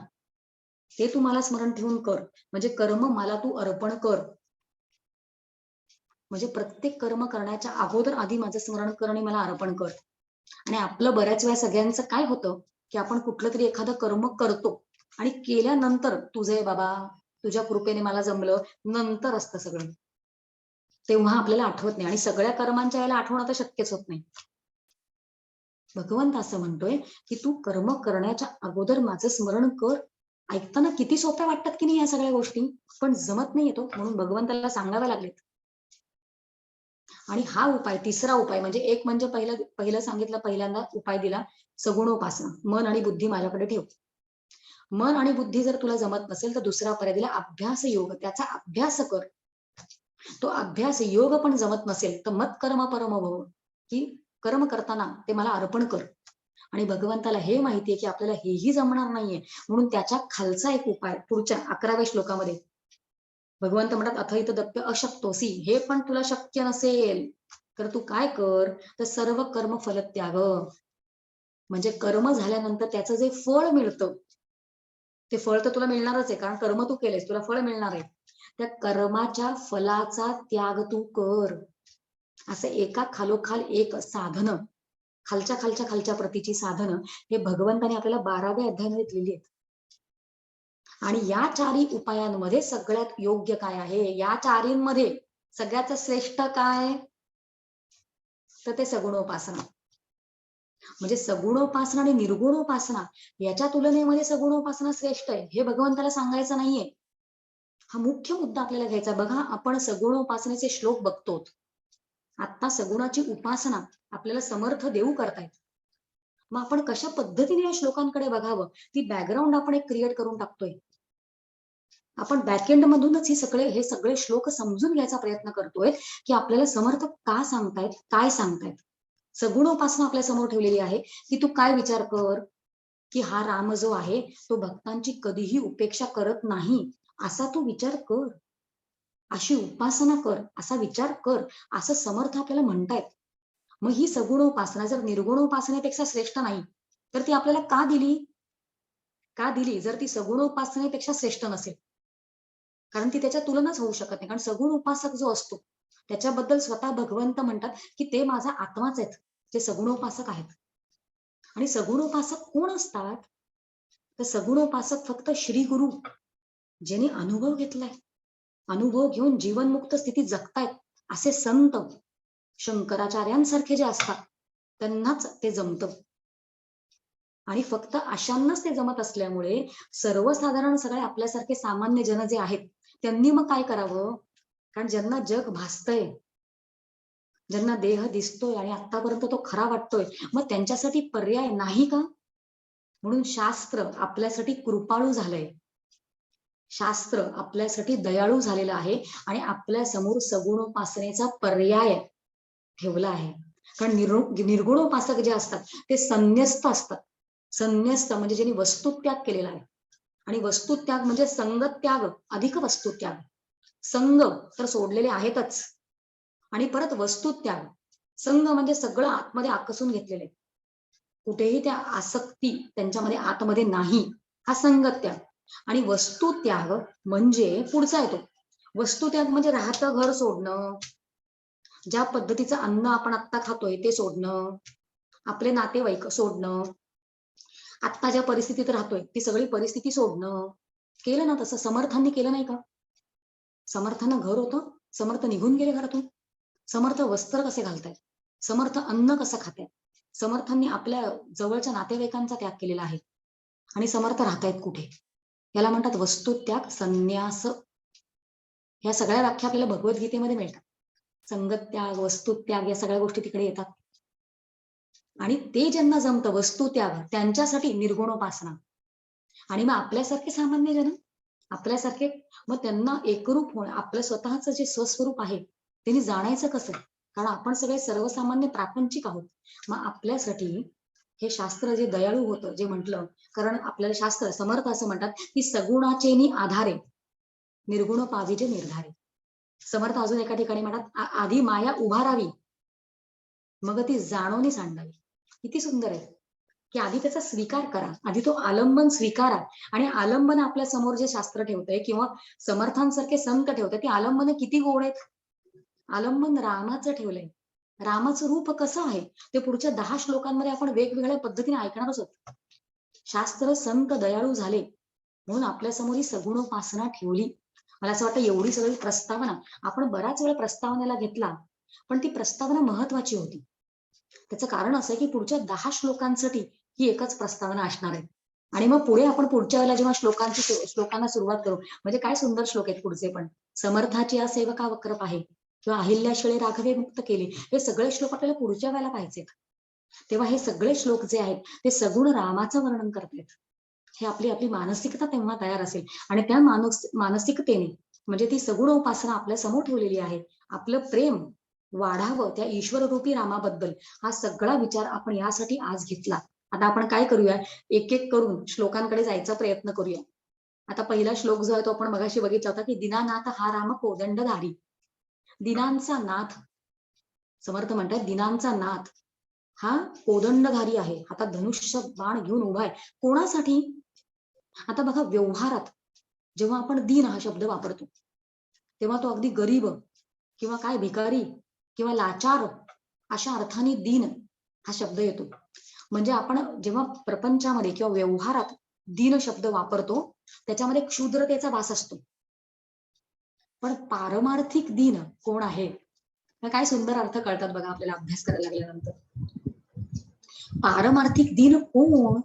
ते तू मला स्मरण ठेवून कर. म्हणजे कर्म मला तू अर्पण कर. म्हणजे प्रत्येक कर्म करण्याच्या अगोदर आधी माझं स्मरण कर आणि मला अर्पण कर. आणि आपलं बऱ्याच वेळा सगळ्यांचं काय होतं की आपण कुठलं तरी एखादं कर्म करतो आणि केल्यानंतर तुझे बाबा तुझ्या कृपेने मला जमलं नंतर असतं सगळं, तेव्हा आपल्याला आठवत नाही. आणि सगळ्या कर्मांच्या वेळेला आठवणं तर शक्यच होत नाही. भगवंत असं म्हणतोय की तू कर्म करण्याच्या अगोदर माझं स्मरण कर. ऐकताना किती सोप्या वाटतात की नाही या सगळ्या गोष्टी, पण जमत नाही येतो म्हणून भगवंताला सांगाव्या लागलेत. आणि हा उपाय, तिसरा उपाय म्हणजे एक म्हणजे पहिलं सांगितलं, पहिल्यांदा उपाय दिला सगुणोपासना, मन आणि बुद्धी माझ्याकडे ठेव. मन आणि बुद्धी जर तुला जमत नसेल तर दुसरा पर्याय दिला अभ्यास योग, त्याचा अभ्यास कर. तो अभ्यास योग पण जमत नसेल तर मत कर्म परम भव, की कर्म करताना ते मला अर्पण कर. आणि भगवंताला हे माहितीये की आपल्याला हेही जमणार नाहीये, म्हणून त्याच्या खालचा एक उपाय पुढच्या 11व्या श्लोकामध्ये भगवंत म्हणतात अथ इथ दप्य अशक्तोसी, हे पण तुला शक्य नसेल तर तू काय कर, तर सर्व कर्म फल त्याग, म्हणजे कर्म झाल्यानंतर त्याचं जे फळ मिळतं, ते फळ तर तुला मिळणारच आहे, कारण कर्म तू केलेस, तुला फळ मिळणार आहे. त्या कर्माच्या फलाचा त्याग तू कर. असं एका खालोखाल एक साधन, खालच्या खालच्या खालच्या प्रतीची साधनं हे भगवंताने आपल्याला 12व्या अध्यायामध्ये दिलेली आहेत. आणि या चारी उपायांमध्ये सगळ्यात योग्य काय आहे, या चारींमध्ये सगळ्यात श्रेष्ठ काय, तर ते सगुणोपासना. म्हणजे सगुणोपासना आणि निर्गुणोपासना याच्या तुलनेमध्ये सगुणोपासना श्रेष्ठ आहे, हे भगवंताला सांगायचं नाहीये. हा मुख्य मुद्दा आपल्याला घ्यायचा. बघा, आपण सगुणोपासनेचे श्लोक बघतो. आता सगुणाची उपासना आपल्याला समर्थ देऊ करतायत. मग आपण कशा पद्धतीने या श्लोकांकडे बघावं, ती बॅकग्राऊंड आपण एक क्रिएट करून टाकतोय. आपण बॅकएंड मधूनच हे सगळे श्लोक समजून घ्यायचा प्रयत्न करतोय, की आपल्याला समर्थ का सांगतायत, काय सांगतायत. सगुणोपासना आपल्या समोर ठेवलेली आहे, की तू काय विचार कर, की हा राम जो आहे तो भक्तांची कधीही उपेक्षा करत नाही, असा तू विचार कर, अशी उपासना कर, असा विचार कर, असं समर्थ आपल्याला म्हणतायत. मग ही सगुणोपासना जर निर्गुणोपासनेपेक्षा श्रेष्ठ नाही, तर ती आपल्याला का दिली, का दिली जर ती सगुणोपासनेपेक्षा श्रेष्ठ नसेल. कारण ती त्याच्या तुलनाच होऊ शकत नाही. कारण सगुण उपासक जो असतो त्याच्याबद्दल स्वतः भगवंत म्हणतात, की ते माझा आत्माच आहेत, जे सगुणोपासक आहेत. आणि सगुणोपासक कोण असतात, तर सगुणोपासक फक्त श्री गुरु, ज्यांनी अनुभव घेतलाय, अनुभव घेऊन जीवनमुक्त स्थिती जगतायत, असे संत शंकराचार्यांसारखे जे असतात त्यांनाच ते जमतं. आणि फक्त अशांनाच ते जमत असल्यामुळे सर्वसाधारण सगळे आपल्यासारखे सामान्य जन जे आहेत त्यांनी मग काय करावं, कारण ज्यांना जग भासतंय, ज्यांना देह दिसतोय आणि आतापर्यंत तो खरा वाटतोय, मग त्यांच्यासाठी पर्याय नाही का, म्हणून शास्त्र आपल्यासाठी कृपाळू झालंय, शास्त्र आपल्यासाठी दयाळू झालेलं आहे आणि आपल्या समोर सगुणोपासनेचा पर्याय ठेवला आहे. कारण निर्गुणोपासक जे असतात ते संन्यस्त असतात. संन्यस्त म्हणजे ज्यांनी वस्तुत्याग केलेला आहे. आणि वस्तुत्याग म्हणजे संगत्याग अधिक वस्तुत्याग. संग तर सोडलेले आहेतच, आणि परत वस्तुत्याग, संग म्हणजे सगळं आतमध्ये आकसून घेतलेले, कुठेही त्या आसक्ती त्यांच्यामध्ये आतमध्ये नाही, हा संगत्याग. आणि वस्तुत्याग म्हणजे पुढचा येतो. वस्तुत्याग म्हणजे राहतं घर सोडणं, ज्या पद्धतीचं अन्न आपण आत्ता खातोय ते सोडणं, आपले नातेवाईक सोडणं, आत्ता ज्या परिस्थितीत राहतोय ती सगळी परिस्थिती सोडणं. केलं ना तसं, समर्थांनी केलं नाही का, समर्थांना घर होतं, समर्थ निघून गेले घरातून. समर्थ वस्त्र कसे घालतायत, समर्थ अन्न कसं खातायत, समर्थांनी आपल्या जवळच्या नातेवाईकांचा त्याग केलेला आहे. आणि समर्थ राहतायत कुठे, याला म्हणतात वस्तुत्याग, संन्यास. या सगळ्या व्याख्या आपल्याला भगवद्गीतेमध्ये मिळतात. संगत्याग, वस्तुत्याग या सगळ्या गोष्टी तिकडे येतात. आणि ते ज्यांना जमतं वस्तुत्याग, त्यांच्यासाठी निर्गुणोपासना. आणि मग आपल्यासारखे सामान्य जन, आपल्यासारखे, मग त्यांना एकरूप होणं, आपलं स्वतःच जे स्वस्वरूप आहे त्यांनी जाणायचं कसं, कारण आपण सगळे सर्वसामान्य प्रापंचिक आहोत. मग आपल्यासाठी हे शास्त्र जे दयाळू होतं, जे म्हटलं, कारण आपल्याला शास्त्र समर्थ असं म्हणतात, की सगुणाचेनी आधारे निर्गुण पाविजे निर्धारे. समर्थ अजून एका ठिकाणी म्हणतात, आधी माया उभारावी मग ती जाणवणी सांडावी. किती सुंदर आहे, की आधी त्याचा स्वीकार करा, आधी तो आलंबन स्वीकारा. आणि आलंबन आपल्या समोर जे शास्त्र ठेवतंय किंवा समर्थांसारखे संत ठेवतात, ती आलंबन किती गोड आहेत. आलंबन रामाचं ठेवलंय. रामाचं रूप कसं आहे ते पुढच्या 10 श्लोकांमध्ये आपण वेगवेगळ्या पद्धतीने ऐकणारच आहोत. शास्त्र संत दयाळू झाले म्हणून आपल्या समोर ही सगुणोपासना ठेवली. मला असं वाटतं एवढी सगळी प्रस्तावना आपण बराच वेळ प्रस्तावनेला घेतला, पण ती प्रस्तावना महत्वाची होती. त्याचं कारण असं आहे की पुढच्या 10 श्लोकांसाठी ही एकच प्रस्तावना असणार आहे. आणि मग पुढे आपण पुढच्या वेळेला जेव्हा श्लोकांना सुरुवात करू, म्हणजे काय सुंदर श्लोक आहेत पुढचे पण. समर्थाची या सेवका वक्र पाहे किंवा अहिल्याशिळे राघवे मुक्त केले, हे सगळे श्लोक आपल्याला पुढच्या वेळेला पाहिजेत. तेव्हा हे सगळे श्लोक जे आहेत ते सगुण रामाचं वर्णन करतायत. हे आपली आपली मानसिकता तेव्हा तयार असेल, आणि त्या मानसिकतेने म्हणजे ती सगुण उपासना आपल्या समोर ठेवलेली आहे. आपलं प्रेम वाढावं त्या ईश्वररूपी रामाबद्दल, हा सगळा विचार आपण यासाठी आज घेतला. आता आपण काय करूया, एक एक करून श्लोकांकडे जायचा प्रयत्न करूया. आता पहिला श्लोक जो आहे तो आपण मगाशी बघितला होता, की दीनानाथ हा राम कोदंडधारी. दिनांचा नाथ, समर्थ म्हणतात दिनांचा नाथ हा कोदंडधारी आहे, हातात धनुष्य बाण घेऊन उभा आहे. कोणासाठी? आता बघा व्यवहारात जेव्हा आपण दीन हा शब्द वापरतो तेव्हा तो अगदी गरीब किंवा काय भिकारी किंवा लाचार अशा अर्थाने दीन हा शब्द येतो. म्हणजे आपण जेव्हा प्रपंचामध्ये किंवा व्यवहारात दीन शब्द वापरतो त्याच्यामध्ये क्षुद्रतेचा वास असतो. पण पारमार्थिक दीन कोण आहे? काय सुंदर अर्थ कळतात बघा आपल्याला अभ्यास करायला लागल्यानंतर. पारमार्थिक दीन कोण?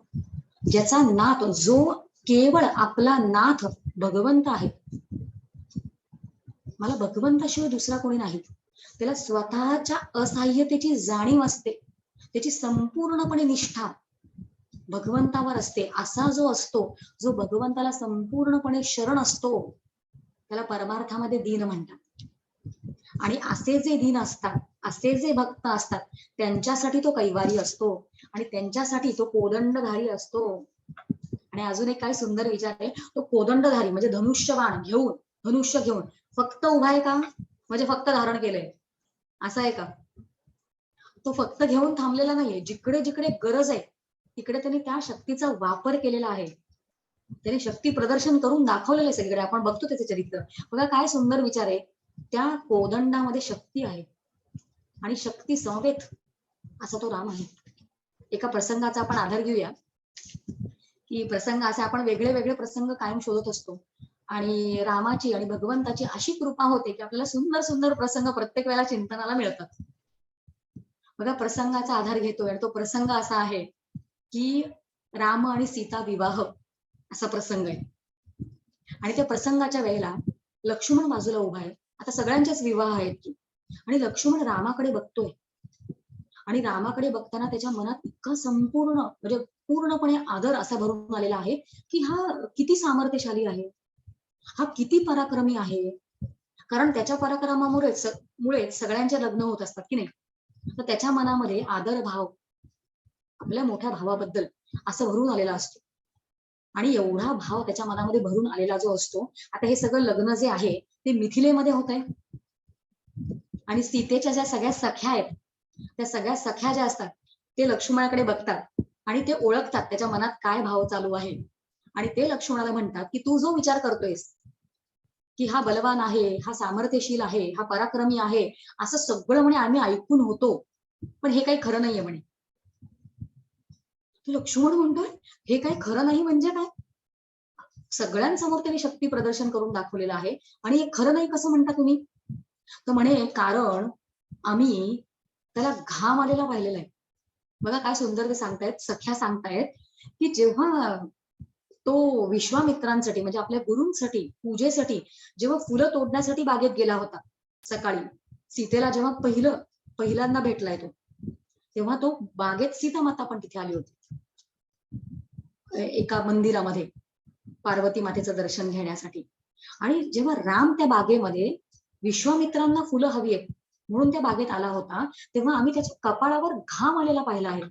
ज्याचा नाथ, जो केवळ आपला नाथ भगवंत आहे. मला भगवंताशिवाय दुसरा कोणी नाही. त्याला स्वतःच्या असहाय्यतेची जाणीव असते, त्याची संपूर्णपणे निष्ठा भगवंतावर असते. असा जो असतो, जो भगवंताला संपूर्णपणे शरण असतो, त्याला परमार्थामध्ये दीन म्हणतात. आणि असे जे दीन असतात, असे जे भक्त असतात, त्यांच्यासाठी तो कैवारी असतो आणि त्यांच्यासाठी तो कोदंडधारी असतो. आणि अजून एक काय सुंदर विचार आहे, तो कोदंडधारी म्हणजे धनुष्यबाण घेऊन, धनुष्य घेऊन फक्त उभा आहे का? म्हणजे फक्त धारण केलंय असं आहे का? तो फक्त घेऊन थांबलेला नाहीये. जिकडे जिकडे गरज आहे तिकडे त्यांनी त्या शक्तीचा वापर केलेला आहे. त्याने शक्ती प्रदर्शन करून दाखवलेलं आहे सगळीकडे. आपण बघतो त्याचे चरित्र. बघा काय सुंदर विचार आहे. त्या कोदंडामध्ये शक्ती आहे आणि शक्ती समवेत असा तो राम आहे. एका प्रसंगाचा आपण आधार घेऊया की प्रसंग असे आपण वेगळे वेगळे प्रसंग कायम शोधत असतो आणि रामाची आणि भगवंताची अशी कृपा होते की आपल्याला सुंदर सुंदर प्रसंग प्रत्येक वेळेला चिंतनाला मिळतात. बघा प्रसंगाचा आधार घेतोय आणि तो प्रसंग असा आहे की राम आणि सीता विवाह असा प्रसंग आहे. आणि त्या प्रसंगाच्या वेळेला लक्ष्मण बाजूला उभा आहे. आता सगळ्यांचेच विवाह आहेत की, आणि लक्ष्मण रामाकडे बघतोय आणि रामाकडे बघताना त्याच्या मनात इतका संपूर्ण म्हणजे पूर्णपणे आदर असा भरून आलेला आहे की हा किती सामर्थ्यशाली आहे, हा किती पराक्रमी आहे. कारण त्याच्या पराक्रमामुळे सगळ्यांचे लग्न होत असतात की नाही. तर त्याच्या मनामध्ये आदर भाव आपल्या मोठ्या भावाबद्दल असं भरून आलेला असतो. आणि एवढा भाव त्याच्या मनामध्ये भरून आलेला जो असतो, आता हे सगळं लग्न जे आहे ते मिथिलेमध्ये होत आहे आणि सीतेच्या ज्या सगळ्या सख्या आहेत, त्या सगळ्या सख्या ज्या असतात ते लक्ष्मणाकडे बघतात आणि ते ओळखतात त्याच्या मनात काय भाव चालू आहे. आणि ते लक्ष्मणाला म्हणतात की तू जो विचार करतोयस की हा बलवान आहे, हा सामर्थ्यशील आहे, हा पराक्रमी आहे, असं सगळं म्हणे आम्ही ऐकून होतो, पण हे काही खरं नाहीये म्हणे. लक्ष्मण म्हणतोय हे काही खरं नाही म्हणजे काय? सगळ्यांसमोर त्यांनी शक्ती प्रदर्शन करून दाखवलेलं आहे आणि हे खरं नाही कसं म्हणता तुम्ही? तर म्हणे कारण आम्ही त्याला घाम आलेला पाहिलेला आहे. बघा काय सुंदर ते सांगतायत, सख्या सांगतायत की जेव्हा तो विश्वामित्रांसाठी म्हणजे आपल्या गुरूंसाठी पूजेसाठी जेव्हा फुलं तोडण्यासाठी बागेत गेला होता सकाळी, सीतेला जेव्हा पहिल्यांदा भेटलाय तो, तेव्हा तो बागेत सीता माता पण तिथे आली होती एका मंदिरामध्ये पार्वती मातेचं दर्शन घेण्यासाठी. आणि जेव्हा राम त्या बागेमध्ये विश्वामित्रांना फुलं हवी आहेत म्हणून त्या बागेत आला होता, तेव्हा आम्ही त्याच्या कपाळावर घाम आलेला पाहिला आहे.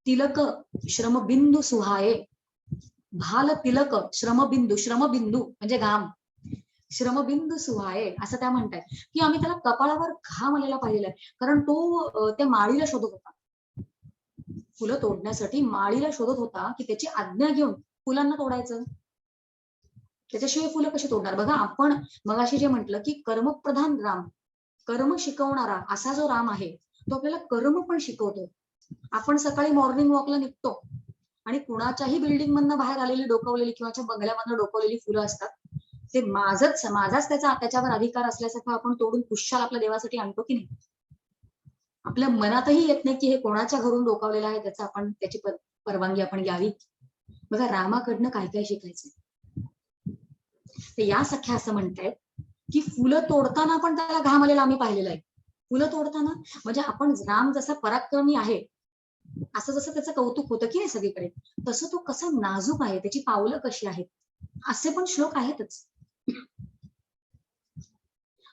तिलक श्रमबिंदू सुहाये, भाल तिलक श्रमबिंदू, श्रमबिंदू म्हणजे घाम, श्रमबिंदू सुहाये असं त्या म्हणतात की आम्ही त्याला कपाळावर घाम आलेला पाहिलेला आहे. कारण तो त्या माळीला शोधत होता, फुलं तोडण्यासाठी माळीला शोधत होता की त्याची आज्ञा घेऊन फुलांना तोडायचं. त्याच्याशिवाय फुलं कशी तोडणार? बघा आपण मगाशी जे म्हटलं की कर्मप्रधान राम, कर्म शिकवणारा असा जो राम आहे तो आपल्याला कर्म पण शिकवतो. आपण सकाळी मॉर्निंग वॉकला निघतो आणि कुणाच्याही बिल्डिंग मधनं बाहेर आलेली डोकवलेली किंवा बंगल्यामधनं डोकवलेली फुलं असतात, ते माझाच त्याच्यावर अधिकार असल्यासारखं आपण तोडून पुष्याला आपल्या देवासाठी आणतो की नाही. आपल्या मनातही येत नाही की हे कोणाच्या घरून डोकावलेलं आहे, त्याची परवानगी आपण घ्यावी. बघा रामाकडनं काय काय शिकायचं. तर या सख्या असं म्हणतायत की फुलं तोडताना पण त्याला घाम आलेला आम्ही पाहिलेला आहे. फुलं तोडताना म्हणजे आपण राम जसा पराक्रमी आहे असं जसं त्याचं कौतुक होतं की नाही सगळीकडे, तसं तो कसा नाजूक आहे, त्याची पावलं कशी आहेत असे पण श्लोक आहेतच.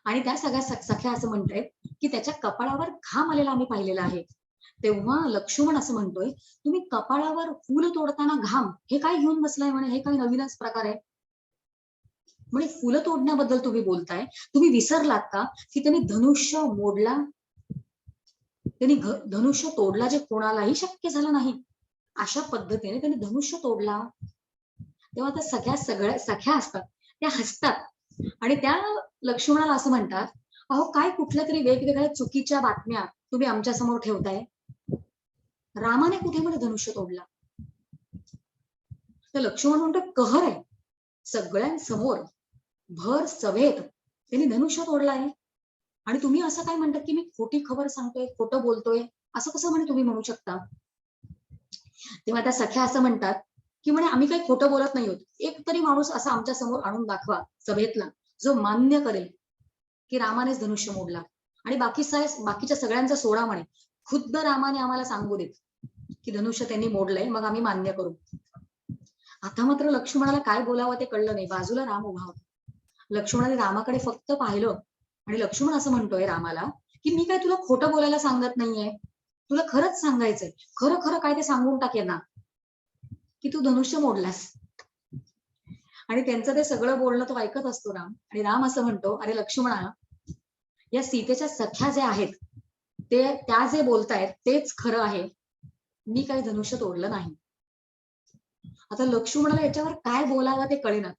आणि त्या सगळ्या सख्या असं म्हणतायत की त्याच्या कपाळावर घाम आलेला आम्ही पाहिलेला आहे. तेव्हा लक्ष्मण असं म्हणतोय तुम्ही कपाळावर फुल तोडताना घाम हे काय घेऊन बसलाय म्हणे, हे काही नवीनच प्रकार आहे म्हणे. फुलं तोडण्याबद्दल तुम्ही बोलताय, तुम्ही विसरलात का की त्यांनी धनुष्य मोडला त्यांनी धनुष्य तोडला, जे कोणालाही शक्य झालं नाही. अशा पद्धतीने त्यांनी धनुष्य तोडला. तेव्हा त्या सगळ्या सख्या असतात, त्या हसतात आणि त्या लक्ष्मणाला असं म्हणतात, अहो काय कुठल्या तरी वेगवेगळ्या चुकीच्या बातम्या तुम्ही आमच्या समोर ठेवताय. रामाने कुठे मध्ये धनुष्य तोडला? तर लक्ष्मण म्हणतो कहर आहे, सगळ्यांसमोर भर सभेत त्यांनी धनुष्य तोडलाय आणि तुम्ही असं काय म्हणतात की मी खोटी खबर सांगतोय, खोटं बोलतोय, असं कसं म्हणे तुम्ही म्हणू शकता? तेव्हा त्या सख्या असं म्हणतात की म्हणे आम्ही काही खोटं बोलत नाही होत. एक तरी माणूस असा आमच्या समोर आणून दाखवा सभेतला, जो मान्य करेल की रामानेच धनुष्य मोडला. आणि बाकीच्या सगळ्यांचा सोडा म्हणे, खुद्द रामाने आम्हाला सांगू देत की धनुष्य त्यांनी मोडलंय, मग आम्ही मान्य करू. आता मात्र लक्ष्मणाला काय बोलावं ते कळलं नाही. बाजूला राम उभा होता. लक्ष्मणाने रामाकडे फक्त पाहिलं आणि लक्ष्मण असं म्हणतोय रामाला की मी काय तुला खोटं बोलायला सांगत नाहीये, तुला खरंच सांगायचंय. खरं खरं काय ते सांगून टाके ना, की तू धनुष्य मोडलास. आणि त्यांचं ते सगळं बोलणं तो ऐकत असतो राम. आणि राम असं म्हणतो, अरे लक्ष्मणा, या सीतेच्या सख्या जे आहेत त्या जे बोलतायत तेच खरं आहे, मी काही धनुष्य तोडलं नाही. आता लक्ष्मणाला याच्यावर काय बोलावं ते कळेना.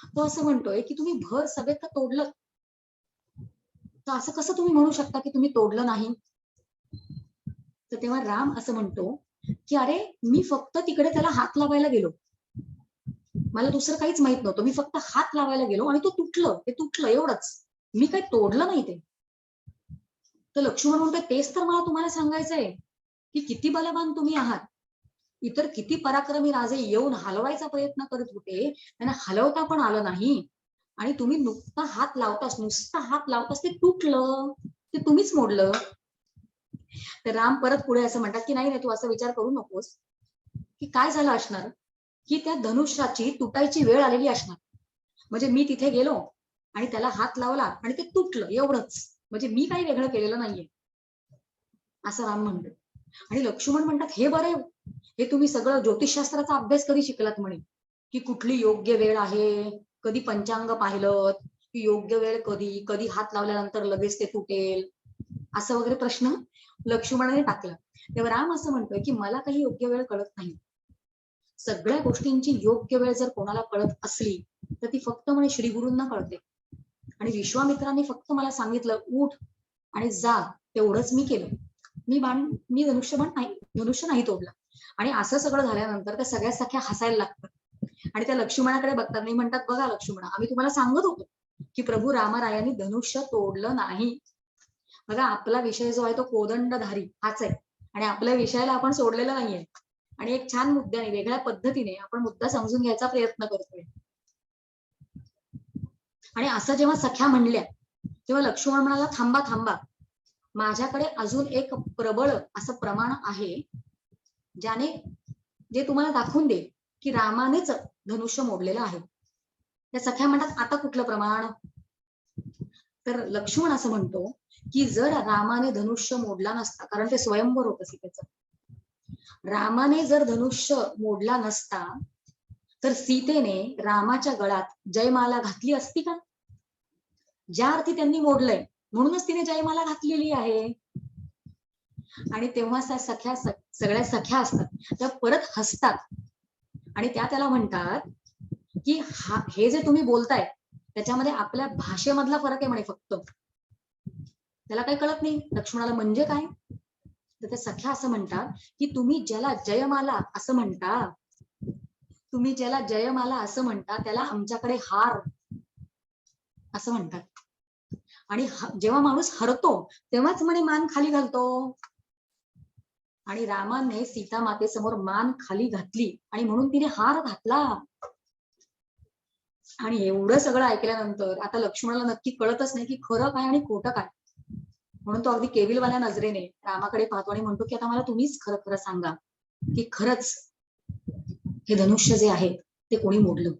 तो असं म्हणतोय की तुम्ही भर सभेत तर तोडलं, तर असं कसं तुम्ही म्हणू शकता की तुम्ही तोडलं नाही? तर तेव्हा राम असं म्हणतो की अरे मी फक्त तिकडे त्याला हात लावायला गेलो, मला दुसरं काहीच माहित नव्हतं, मी फक्त हात लावायला गेलो आणि ते तुटलं एवढंच, मी काही तोडलं नाही ते. तर लक्ष्मण म्हणतोय तेच तर मला तुम्हाला सांगायचंय की किती बलवान तुम्ही आहात. इतर किती पराक्रमी राजे येऊन हलवायचा प्रयत्न करत होते, त्यांना हलवता पण आलं नाही आणि तुम्ही नुसता हात लावताच ते तुटलं, ते तुम्हीच मोडलं. तर राम परत पुढे असं म्हणतात की नाही तू असा विचार करू नकोस की काय झालं असणार, की त्या धनुष्याची तुटायची वेळ आलेली असणार. म्हणजे मी तिथे गेलो आणि त्याला हात लावला आणि ते तुटलं एवढंच, म्हणजे मी काही वेगळं केलेलं नाहीये, असं राम म्हणतो. आणि लक्ष्मण म्हणतात हे बरं, हे तुम्ही सगळं ज्योतिषशास्त्राचा अभ्यास कधी शिकलात म्हणे, की कुठली योग्य वेळ आहे, कधी पंचांग पाहिलं की योग्य वेळ कधी, कधी हात लावल्यानंतर लगेच ते तुटेल, असं वगैरे प्रश्न लक्ष्मणाने टाकला. तेव्हा राम असं म्हणतोय की मला काही योग्य वेळ कळत नाही. सगळ्या गोष्टींची योग्य वेळ जर कोणाला कळत असली तर ती फक्त म्हणे श्री गुरूंना कळते. आणि विश्वामित्रांनी फक्त मला सांगितलं उठ आणि जा, तेवढंच मी केलं. मी धनुष्य नाही तोडला. आणि असं सगळं झाल्यानंतर त्या सगळ्या सख्या हसायला लागतात आणि त्या लक्ष्मणाकडे बघतात आणि म्हणतात बघा लक्ष्मणा, आम्ही तुम्हाला सांगत होतो की प्रभू रामरायांनी धनुष्य तोडलं नाही. बघा आपला विषय जो आहे तो कोदंडधारी हाच आहे आणि आपल्या विषयाला आपण सोडलेलं नाहीये. आणि एक छान मुद्द्याने वेगळ्या पद्धतीने आपण मुद्दा समजून घ्यायचा प्रयत्न करतोय. आणि असं जेव्हा सख्या म्हणल्या तेव्हा लक्ष्मण म्हणाला थांबा थांबा, माझ्याकडे अजून एक प्रबळ असं प्रमाण आहे ज्याने जे तुम्हाला दाखवून दे की रामानेच धनुष्य मोडलेलं आहे. त्या सख्या म्हणतात आता कुठलं प्रमाण? तर लक्ष्मण असं म्हणतो की जर रामाने धनुष्य मोडला नसता, कारण ते स्वयंवर होतं सीतेचं, रामाने जर धनुष्य मोडला नसता तर सीतेने रामाच्या गळात जयमाला घातली असती का? ज्या अर्थी त्यांनी मोडलंय म्हणूनच तिने जयमाला घातलेली आहे. आणि तेव्हा सगळ्या सख्या असतात त्या परत हसतात आणि त्याला म्हणतात की हे जे तुम्ही बोलताय त्याच्यामध्ये आपल्या भाषेमधला फरक आहे म्हणे फक्त, त्याला काही कळत नाही. लक्ष्मणाला म्हणजे काय? तर त्या सख्या असं म्हणतात की तुम्ही ज्याला जयमाला असं म्हणता त्याला आमच्याकडे हार असं म्हणतात. आणि जेव्हा माणूस हरतो तेव्हाच म्हणे मान खाली घालतो. आणि रामाने सीता मातेसमोर मान खाली घातली आणि म्हणून तिने हार घातला. आणि एवढं सगळं ऐकल्यानंतर आता लक्ष्मणाला नक्की कळतच नाही की खरं काय आणि खोटं काय. म्हणून तो अगदी केविलवाल्या नजरेने रामाकडे पाहतो आणि म्हणतो की आता मला तुम्हीच खरं खरं सांगा की खरंच हे धनुष्य जे आहे ते कोणी मोडलं.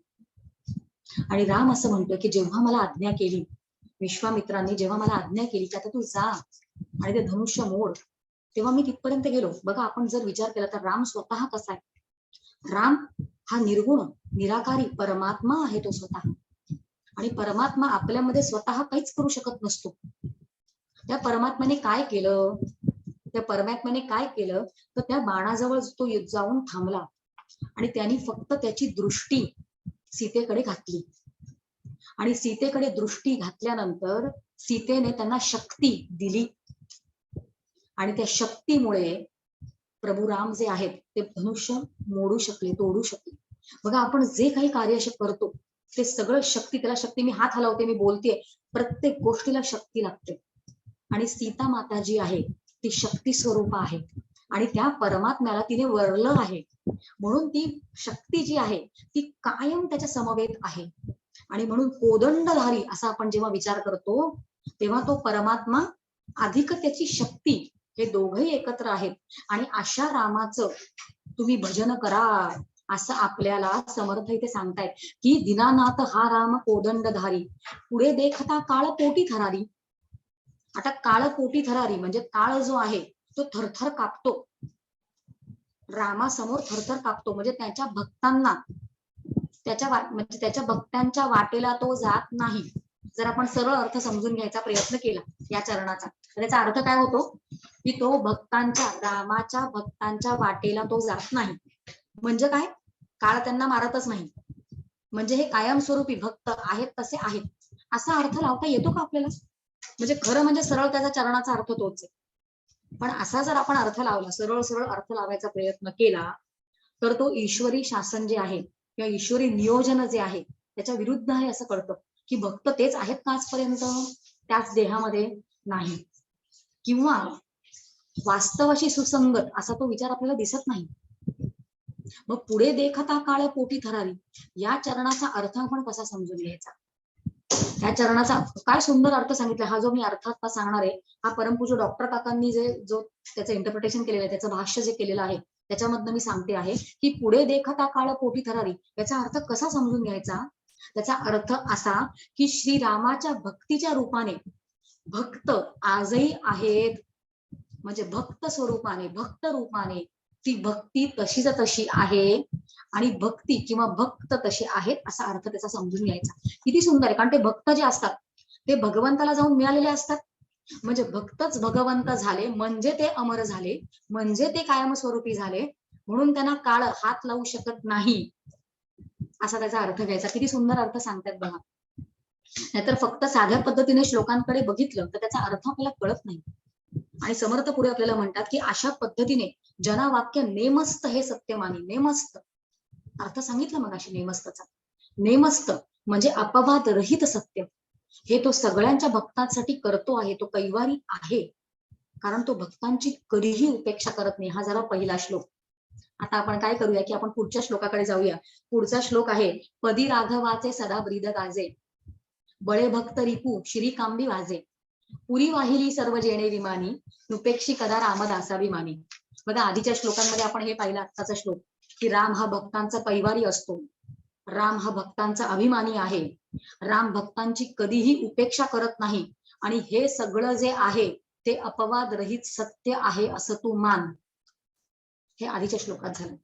आणि राम असं म्हणतो की जेव्हा मला आज्ञा केली, विश्वामित्रांनी जेव्हा मला आज्ञा केली की आता तू जा आणि ते धनुष्य मोड, तेव्हा मी तिथपर्यंत गेलो. बघा आपण जर विचार केला तर राम स्वतः कसा आहे? राम हा निर्गुण निराकारी परमात्मा आहे तो स्वतः. आणि परमात्मा आपल्यामध्ये स्वतः काहीच करू शकत नसतो. त्या परमात्म्याने काय केलं त्या परमात्म्याने काय केलं तर त्या बाणाजवळ तो जाऊन थांबला आणि त्यांनी फक्त त्याची दृष्टी सीतेकडे घातली आणि सीतेकडे दृष्टी घातल्यानंतर सीतेने त्यांना शक्ती दिली आणि त्या शक्तीमुळे प्रभू राम जे आहेत ते धनुष्य मोडू शकले, तोडू शकले. बघा आपण जे काही कार्य करतो ते सगळं शक्ती, त्याला शक्ती. मी हात हलवते, मी बोलते, प्रत्येक गोष्टीला शक्ती लागते. आणि सीता माता जी आहे ती शक्ती स्वरूप आहे आणि त्या परमात्म्याला तिने वरलं आहे म्हणून ती शक्ती जी आहे ती कायम त्याच्या समवेत आहे. आणि म्हणून कोदंडधारी असा आपण जेव्हा विचार करतो तेव्हा तो परमात्मा अधिक त्याची शक्ती हे दोघही एकत्र आहेत. आणि अशा रामाचं तुम्ही भजन करा असं आपल्याला समर्थ इथे सांगतायत की दीनानाथ हा राम कोदंडधारी, पुढे देखता काळ पोटी थरारी. आता काळ पोटी थरारी म्हणजे काळ जो आहे तो थरथर कापतो, रामासमोर थरथर कापतो. म्हणजे त्याच्या भक्तांना म्हणजे त्याच्या भक्तांच्या वाटेला तो जात नाही. जर आपण सरळ अर्थ समजून घ्यायचा प्रयत्न केला या चरणाचा, त्याचा अर्थ काय होतो की तो भक्तांच्या, रामाच्या भक्तांच्या वाटेला तो जात नाही. म्हणजे काय, काळ त्यांना मारतच नाही. म्हणजे हे कायमस्वरूपी भक्त आहेत तसे आहेत, असा अर्थ लावता येतो का आपल्याला? म्हणजे खरं म्हणजे सरळ त्याचा चरणाचा अर्थ तोच आहे. पण असा जर आपण अर्थ लावला, सरळ सरळ अर्थ लावायचा प्रयत्न केला तर तो ईश्वरी शासन जे आहे किंवा ईश्वरी नियोजन जे आहे त्याच्या विरुद्ध आहे असं कळतं. की भक्त तेच आहेत का आजपर्यंत त्याच देहामध्ये? नाही. किंवा वास्तवाशी सुसंगत असा तो विचार आपल्याला दिसत नाही. मग पुढे देखता काळ पोटी थरारी या चरणाचा अर्थ आपण कसा समजून घ्यायचा? या चरणाचा काय सुंदर अर्थ सांगितला. हा जो मी अर्थ आता सांगणार आहे हा परमपूज्य डॉक्टर काकांनी जो त्याचं इंटरप्रिटेशन केलेलं आहे, त्याचं भाष्य जे केलेलं आहे त्याच्यामधनं मी सांगते आहे की पुढे देखता काळ पोटी थरारी याचा अर्थ कसा समजून घ्यायचा. त्याचा अर्थ असा की श्रीरामाच्या भक्तीच्या रूपाने भक्त आजही आहेत. म्हणजे भक्त स्वरूपाने, भक्त रूपाने ती भक्ती तशीच तशी आहे आणि भक्ती किंवा भक्त तशी आहेत असा अर्थ त्याचा समजून घ्यायचा. किती सुंदर आहे. कारण ते भक्त जे असतात ते भगवंताला जाऊन मिळालेले असतात. म्हणजे भक्तच भगवंत झाले म्हणजे ते अमर झाले, म्हणजे ते कायमस्वरूपी झाले, म्हणून त्यांना काळ हात लावू शकत नाही असा त्याचा अर्थ घ्यायचा. किती सुंदर अर्थ सांगतात बघा. नाहीतर फक्त साध्या पद्धतीने श्लोकांकडे बघितलं तर त्याचा अर्थ आपल्याला कळत नाही. आणि समर्थ पुढे आपल्याला म्हणतात की अशा पद्धतीने जना वाक्य नेमस्त हे सत्य मानी. नेमस्त अर्थ सांगितलं मग अशी नेमस्तचा. नेमस्त म्हणजे अपवाद रहित सत्य हे तो सगळ्यांच्या भक्तांसाठी करतो आहे. तो कैवारी आहे कारण तो भक्तांची कधीही उपेक्षा करत नाही. हा झाला पहिला श्लोक. आता आपण काय करूया की आपण पुढच्या श्लोकाकडे जाऊया. पुढचा श्लोक आहे पदी राघवाचे सदा ब्रीद गाजे, बळे भक्त रिपू श्री कांबी वाजे, पुरी वाहिली सर्व जेणे विमानी, नुपेक्षी कदा रामदासाभिमानी. बघा आधीच्या श्लोकांमध्ये आपण हे पाहिलं आत्ताचा श्लोक की राम हा भक्तांचा पैवारी असतो, राम हा भक्तांचा अभिमानी आहे, राम भक्तांची कधीही उपेक्षा करत नाही आणि हे सगळं जे आहे ते अपवाद रहित सत्य आहे असं तू मान. हे आधीच्या श्लोकात झालं.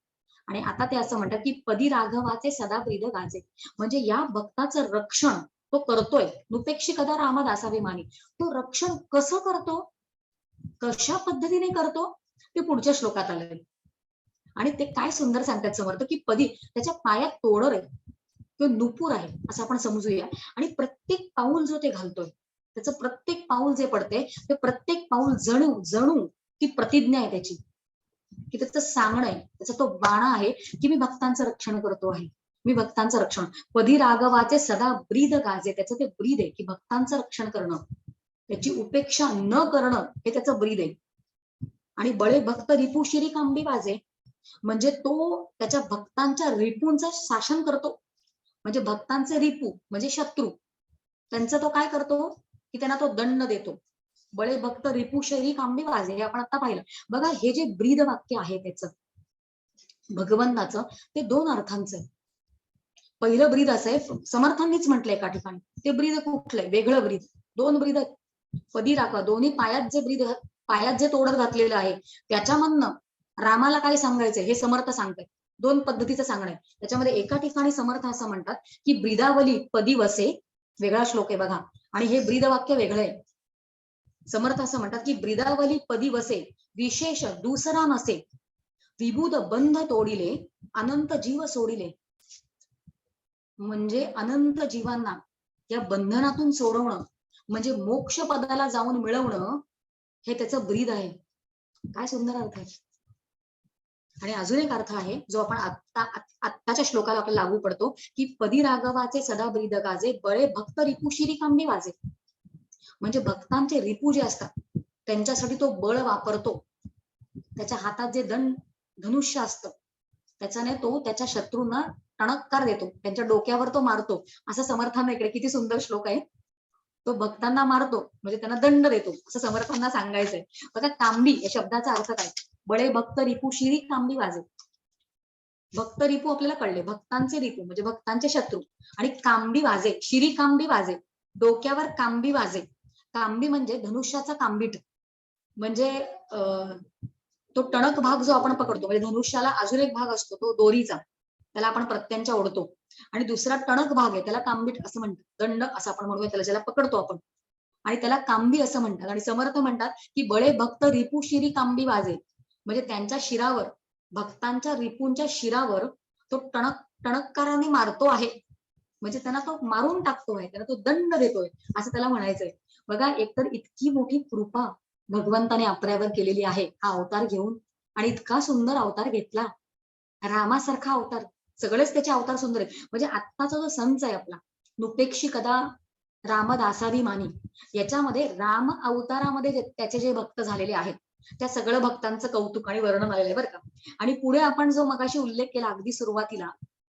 आणि आता ते असं म्हणतात की पदी राघवाचे सदा प्रीद गाजे, म्हणजे या भक्ताचं रक्षण तो करतोय. नुपेक्षी कदा रामदासाभिमानी. तो रक्षण कसं करतो, कशा पद्धतीने करतो ते पुढच्या श्लोकात आलंय. आणि ते काय सुंदर सांगतात समर्थ की पदी त्याच्या पायात तोडर आहे, तो नुपूर आहे असं आपण समजूया. आणि प्रत्येक पाऊल जो ते घालतोय त्याचं प्रत्येक पाऊल जे पडते ते प्रत्येक पाऊल जणू जणू ती प्रतिज्ञा आहे त्याची, की त्याचं सांगणं आहे, त्याचा तो बाणा आहे की मी भक्तांचं रक्षण करतो आहे, मी भक्तांचं रक्षण. पदी राघवाचे सदा ब्रीद गाजे, त्याचं ते ब्रीद आहे की भक्तांचं रक्षण करणं, त्याची उपेक्षा न करणं हे त्याचं ब्रीद आहे. आणि बळे भक्त रिपू श्री कांबी वाजे, म्हणजे तो त्याच्या भक्तांच्या रिपूंचं शासन करतो. म्हणजे भक्तांचे रिपू म्हणजे शत्रू, त्यांचं तो काय करतो की त्यांना तो दंड देतो. बळे भक्त रिपू शरी कांबी वाजे हे आपण आता पाहिलं. बघा हे जे ब्रीद वाक्य आहे त्याचं भगवंताचं ते दोन अर्थांचं आहे. पहिलं ब्रीद असं आहे, समर्थांनीच म्हटलंय एका ठिकाणी, ते ब्रीद कुठलंय, वेगळं ब्रीद. दोन ब्रीद पदी राखा, दोन्ही पायात जे ब्रीद, पायात जे तोडर घातलेलं आहे त्याच्यामधनं रामाला काय सांगायचंय हे समर्थ सांगताय. दोन पद्धतीचं सांगणं आहे त्याच्यामध्ये. एका ठिकाणी समर्थ असं म्हणतात की ब्रीदावली पदी वसे, वेगळा श्लोक आहे बघा, आणि हे ब्रीद वाक्य वेगळं आहे. समर्थ असं म्हणतात की ब्रिदावली पदी वसे, विशेष दुसरा नसे, विबुध बंध तोडिले, अनंत जीव सोडिले. म्हणजे अनंत जीवांना या बंधनातून सोडवणं, म्हणजे मोक्ष पदाला जाऊन मिळवणं, हे त्याचं ब्रीद आहे. काय सुंदर अर्थ आहे. आणि अजून एक अर्थ आहे जो आपण आत्ताच्या श्लोकाला आपल्याला लागू पडतो, की पदी राघवाचे सदा ब्रीद गाजे, बळे भक्त रिपुशिरी कांबी वाजे. म्हणजे भक्तांचे रिपू जे असतात त्यांच्यासाठी तो बळ वापरतो. त्याच्या हातात जे धनुष्य असतं त्याच्याने तो त्याच्या शत्रूंना टणककार देतो, त्यांच्या डोक्यावर तो मारतो. असं समर्थांना इकडे किती सुंदर श्लोक आहे. तो भक्तांना मारतो म्हणजे त्यांना दंड देतो असं समर्थांना सांगायचंय. बघा कांबी या शब्दाचा अर्थ काय? बळे भक्त रिपू शिरी कांबी वाजे. भक्त रिपू आपल्याला कळले, भक्तांचे रिपू म्हणजे भक्तांचे शत्रू. आणि कांबी वाजे, शिरी कांबी वाजे, डोक्यावर कांबी वाजे. कांबी म्हणजे धनुष्याचा कांबीट, म्हणजे तो टणक भाग जो आपण पकडतो, म्हणजे धनुष्याला अजून एक भाग असतो तो दोरीचा, त्याला आपण प्रत्यांच्या ओढतो, आणि दुसरा टणक भाग आहे त्याला कांबीट असं म्हणतात, दंड असं आपण म्हणूया त्याला, ज्याला पकडतो आपण, आणि त्याला कांबी असं म्हणतात. आणि समर्थ म्हणतात की बळे भक्त रिपू शिरी कांबी वाजे, म्हणजे त्यांच्या शिरावर, भक्तांच्या रिपूंच्या शिरावर तो टणककाराने मारतो आहे, म्हणजे त्यांना तो मारून टाकतो आहे, त्यांना तो दंड देतोय असं त्याला म्हणायचंय. बघा, एकतर इतकी मोठी कृपा भगवंताने आपल्यावर केलेली आहे हा अवतार घेऊन, आणि इतका सुंदर अवतार घेतला, रामासारखा अवतार. सगळेच त्याचे अवतार सुंदर आहेत. म्हणजे आत्ताचा जो संच आहे आपला, नुपेक्षी कदा रामदासाभिमानी, याच्यामध्ये राम अवतारामध्ये त्याचे जे भक्त झालेले आहेत त्या सगळ्या भक्तांचं कौतुक आणि वर्णन आलेलं आहे बरं का. आणि पुढे आपण जो मगाशी उल्लेख केला अगदी सुरुवातीला,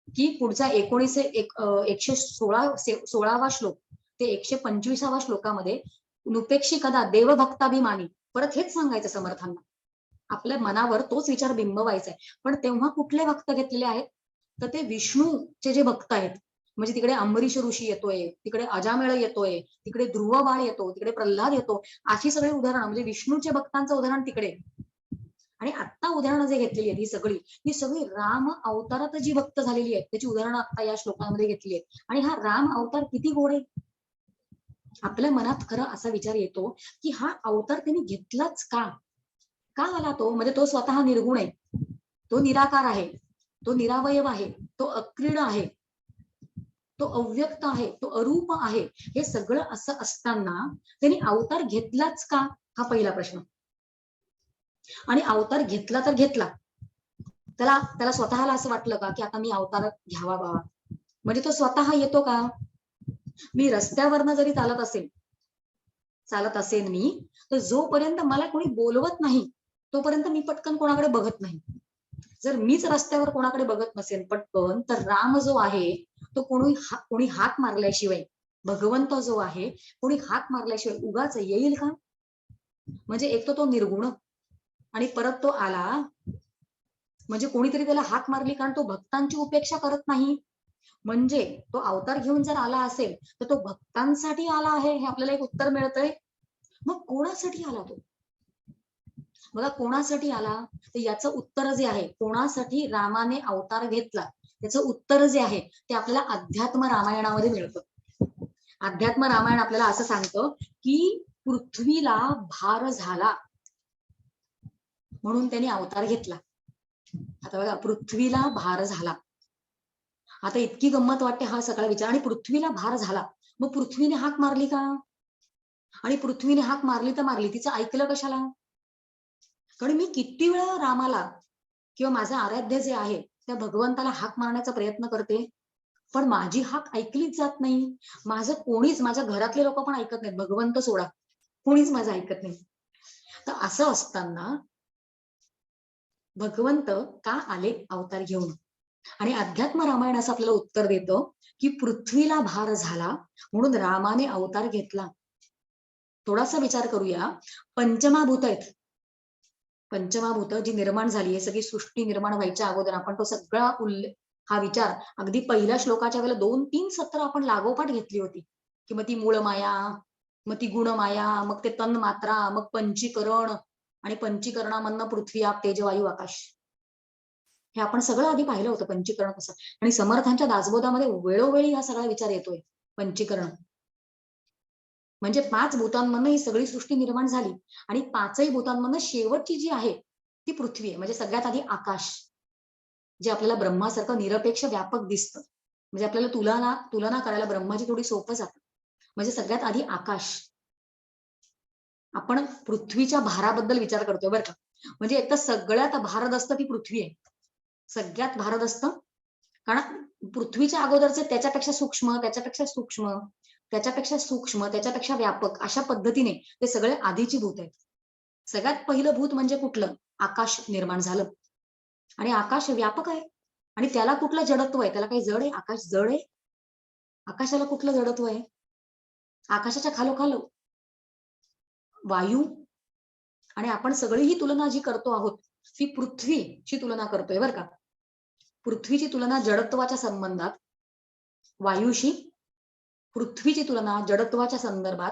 की पुढचा 116वा श्लोक ते 125वा श्लोकामध्ये नुपेक्षी कदा देवभक्ताभिमानी, परत हेच सांगायचं समर्थांना, आपल्या मनावर तोच विचार बिंबवायचा आहे. पण तेव्हा कुठले भक्त घेतलेले आहेत? तर ते विष्णूचे जे भक्त आहेत, म्हणजे तिकडे अंबरीश ऋषी येतोय, तिकडे अजामेळ येतोय, तिकडे ध्रुव बाळ येतो, तिकडे प्रल्हाद येतो, अशी सगळी उदाहरणं, म्हणजे विष्णूच्या भक्तांचं उदाहरण तिकडे. आणि आता उदाहरणं जे घेतलेली आहेत ही सगळी राम अवतारात जी भक्त झालेली आहेत त्याची उदाहरणं आता या श्लोकांमध्ये घेतली आहेत. आणि हा राम अवतार किती गोड आहे. आपल्या मनात खरं असा विचार येतो की हा अवतार त्यांनी घेतलाच का? का आला तो? म्हणजे तो स्वतः निर्गुण आहे, तो निराकार आहे, तो निरावयव आहे, तो अक्रीड आहे, तो अव्यक्त आहे, तो अरूप आहे. हे सगळं असं असताना त्यांनी अवतार घेतलाच का? हा पहिला प्रश्न. आणि अवतार घेतला तर घेतला, त्याला स्वतःला असं वाटलं का की आता मी अवतार घ्यावा बाबा? म्हणजे तो स्वतः येतो का? मी रस्त्यावरनं जरी चालत असेल मी, तर जोपर्यंत मला कोणी बोलवत नाही तोपर्यंत मी पटकन कोणाकडे बघत नाही. जर मीच रस्त्यावर कोणाकडे बघत नसेल पटकन, तर राम जो आहे तो कोणी हाक मारल्याशिवाय, भगवंत जो आहे कोणी हाक मारल्याशिवाय उगाच येईल का? म्हणजे एक तर तो निर्गुण, आणि परत तो आला म्हणजे कोणीतरी त्याला हाक मारली, कारण तो भक्तांची उपेक्षा करत नाही. म्हणजे तो अवतार घेऊन जर आला असेल तर तो भक्तांसाठी आला आहे, हे आपल्याला एक उत्तर मिळतंय. मग कोणासाठी आला तो? बघा, कोणासाठी आला? तर याचं उत्तर जे आहे, कोणासाठी रामाने अवतार घेतला, त्याचं उत्तर जे आहे ते आपल्याला अध्यात्म रामायणामध्ये मिळतं. अध्यात्म रामायण आपल्याला असं सांगतं की पृथ्वीला भार झाला म्हणून त्यांनी अवतार घेतला. आता बघा, पृथ्वीला भार झाला, आता इतकी गंमत वाटते हा सगळा विचार. आणि पृथ्वीला भार झाला, मग पृथ्वीने हाक मारली का? आणि पृथ्वीने हाक मारली तर मारली, तिचं ऐकलं कशाला? कारण मी किती वेळा रामाला किंवा माझं आराध्य जे आहे त्या भगवंताला हाक मारण्याचा प्रयत्न करते, पण माझी हाक ऐकलीच जात नाही. माझ्या घरातले लोक पण ऐकत नाहीत, भगवंत सोडा, कोणीच माझं ऐकत नाही. तर असं असताना भगवंत का आले अवतार घेऊन? आणि अध्यात्म रामायण असं आपल्याला उत्तर देतं की पृथ्वीला भार झाला म्हणून रामाने अवतार घेतला. थोडासा विचार करूया. पंचमहाभूत आहेत, पंचमहाभूत जी निर्माण झाली आहे, सगळी सृष्टी निर्माण व्हायच्या अगोदर आपण तो सगळा हा विचार अगदी पहिल्या श्लोकाच्या वेळेला 2-3 सत्र आपण लागोपाठ घेतली होती, की मग ती मूळ माया, मग ती गुणमाया, मग ते तन मात्रा, मग पंचीकरण, आणि पंचीकरणामधनं पृथ्वी आप तेज वायू आकाश, हे आपण सगळं आधी पाहिलं होतं पंचीकरण कसं. आणि समर्थांच्या दासबोधामध्ये वेळोवेळी हा सगळा विचार येतोय पंचीकरण. म्हणजे 5 भूतांमधनं ही सगळी सृष्टी निर्माण झाली आणि 5ही भूतांमधनं शेवटची जी आहे ती पृथ्वी आहे. म्हणजे सगळ्यात आधी आकाश, जे आपल्याला ब्रह्मासारखं निरपेक्ष व्यापक दिसतं. म्हणजे आपल्याला तुलना तुलना करायला ब्रह्माची थोडी सोपं जातं. म्हणजे सगळ्यात आधी आकाश. आपण पृथ्वीच्या भाराबद्दल विचार करतोय बरं का. म्हणजे एक तर सगळ्यात भारदस्त ती पृथ्वी आहे. सगळ्यात भारदस्त. कारण पृथ्वीच्या अगोदरचे त्याच्यापेक्षा सूक्ष्म, त्याच्यापेक्षा सूक्ष्म, त्याच्यापेक्षा सूक्ष्म, त्याच्यापेक्षा व्यापक अशा पद्धतीने ते सगळे आधीची भूत आहेत. सगळ्यात पहिलं भूत म्हणजे कुठलं? आकाश निर्माण झालं. आणि आकाश व्यापक आहे आणि त्याला कुठलं जडत्व आहे? त्याला काही जड आहे? आकाश जड आहे? आकाशाला कुठलं जडत्व आहे? आकाशाच्या खालोखाल वायू. आणि आपण सगळी ही तुलना जी करतो आहोत ती पृथ्वीची तुलना करतोय बरं का. पृथ्वीची तुलना जडत्वाच्या संबंधात वायूशी, पृथ्वीची तुलना जडत्वाच्या संदर्भात,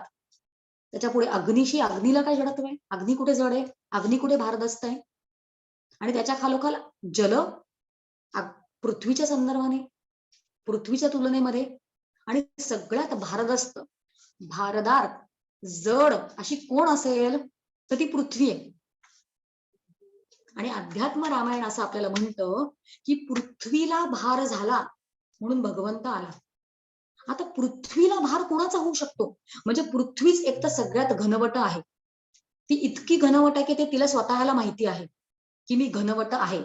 त्याच्या पुढे अग्नीशी. अग्नीला काय जडत्व आहे? अग्नी कुठे जड आहे? अग्नी कुठे भारदस्त आहे? आणि त्याच्या खालोखाल जल पृथ्वीच्या संदर्भाने, पृथ्वीच्या तुलनेमध्ये. आणि सगळ्यात भारदस्त, भारदार, जड अशी कोण असेल तर ती पृथ्वी आहे. आणि अध्यात्म रामायण असं आपल्याला म्हणतं की पृथ्वीला भार झाला म्हणून भगवंत आला. आता पृथ्वीला भार कोणाचा होऊ शकतो? म्हणजे पृथ्वीच एक तर सगळ्यात घनवट आहे. ती इतकी घनवट आहे की ते तिला स्वतःला माहिती आहे की मी घनवट आहे,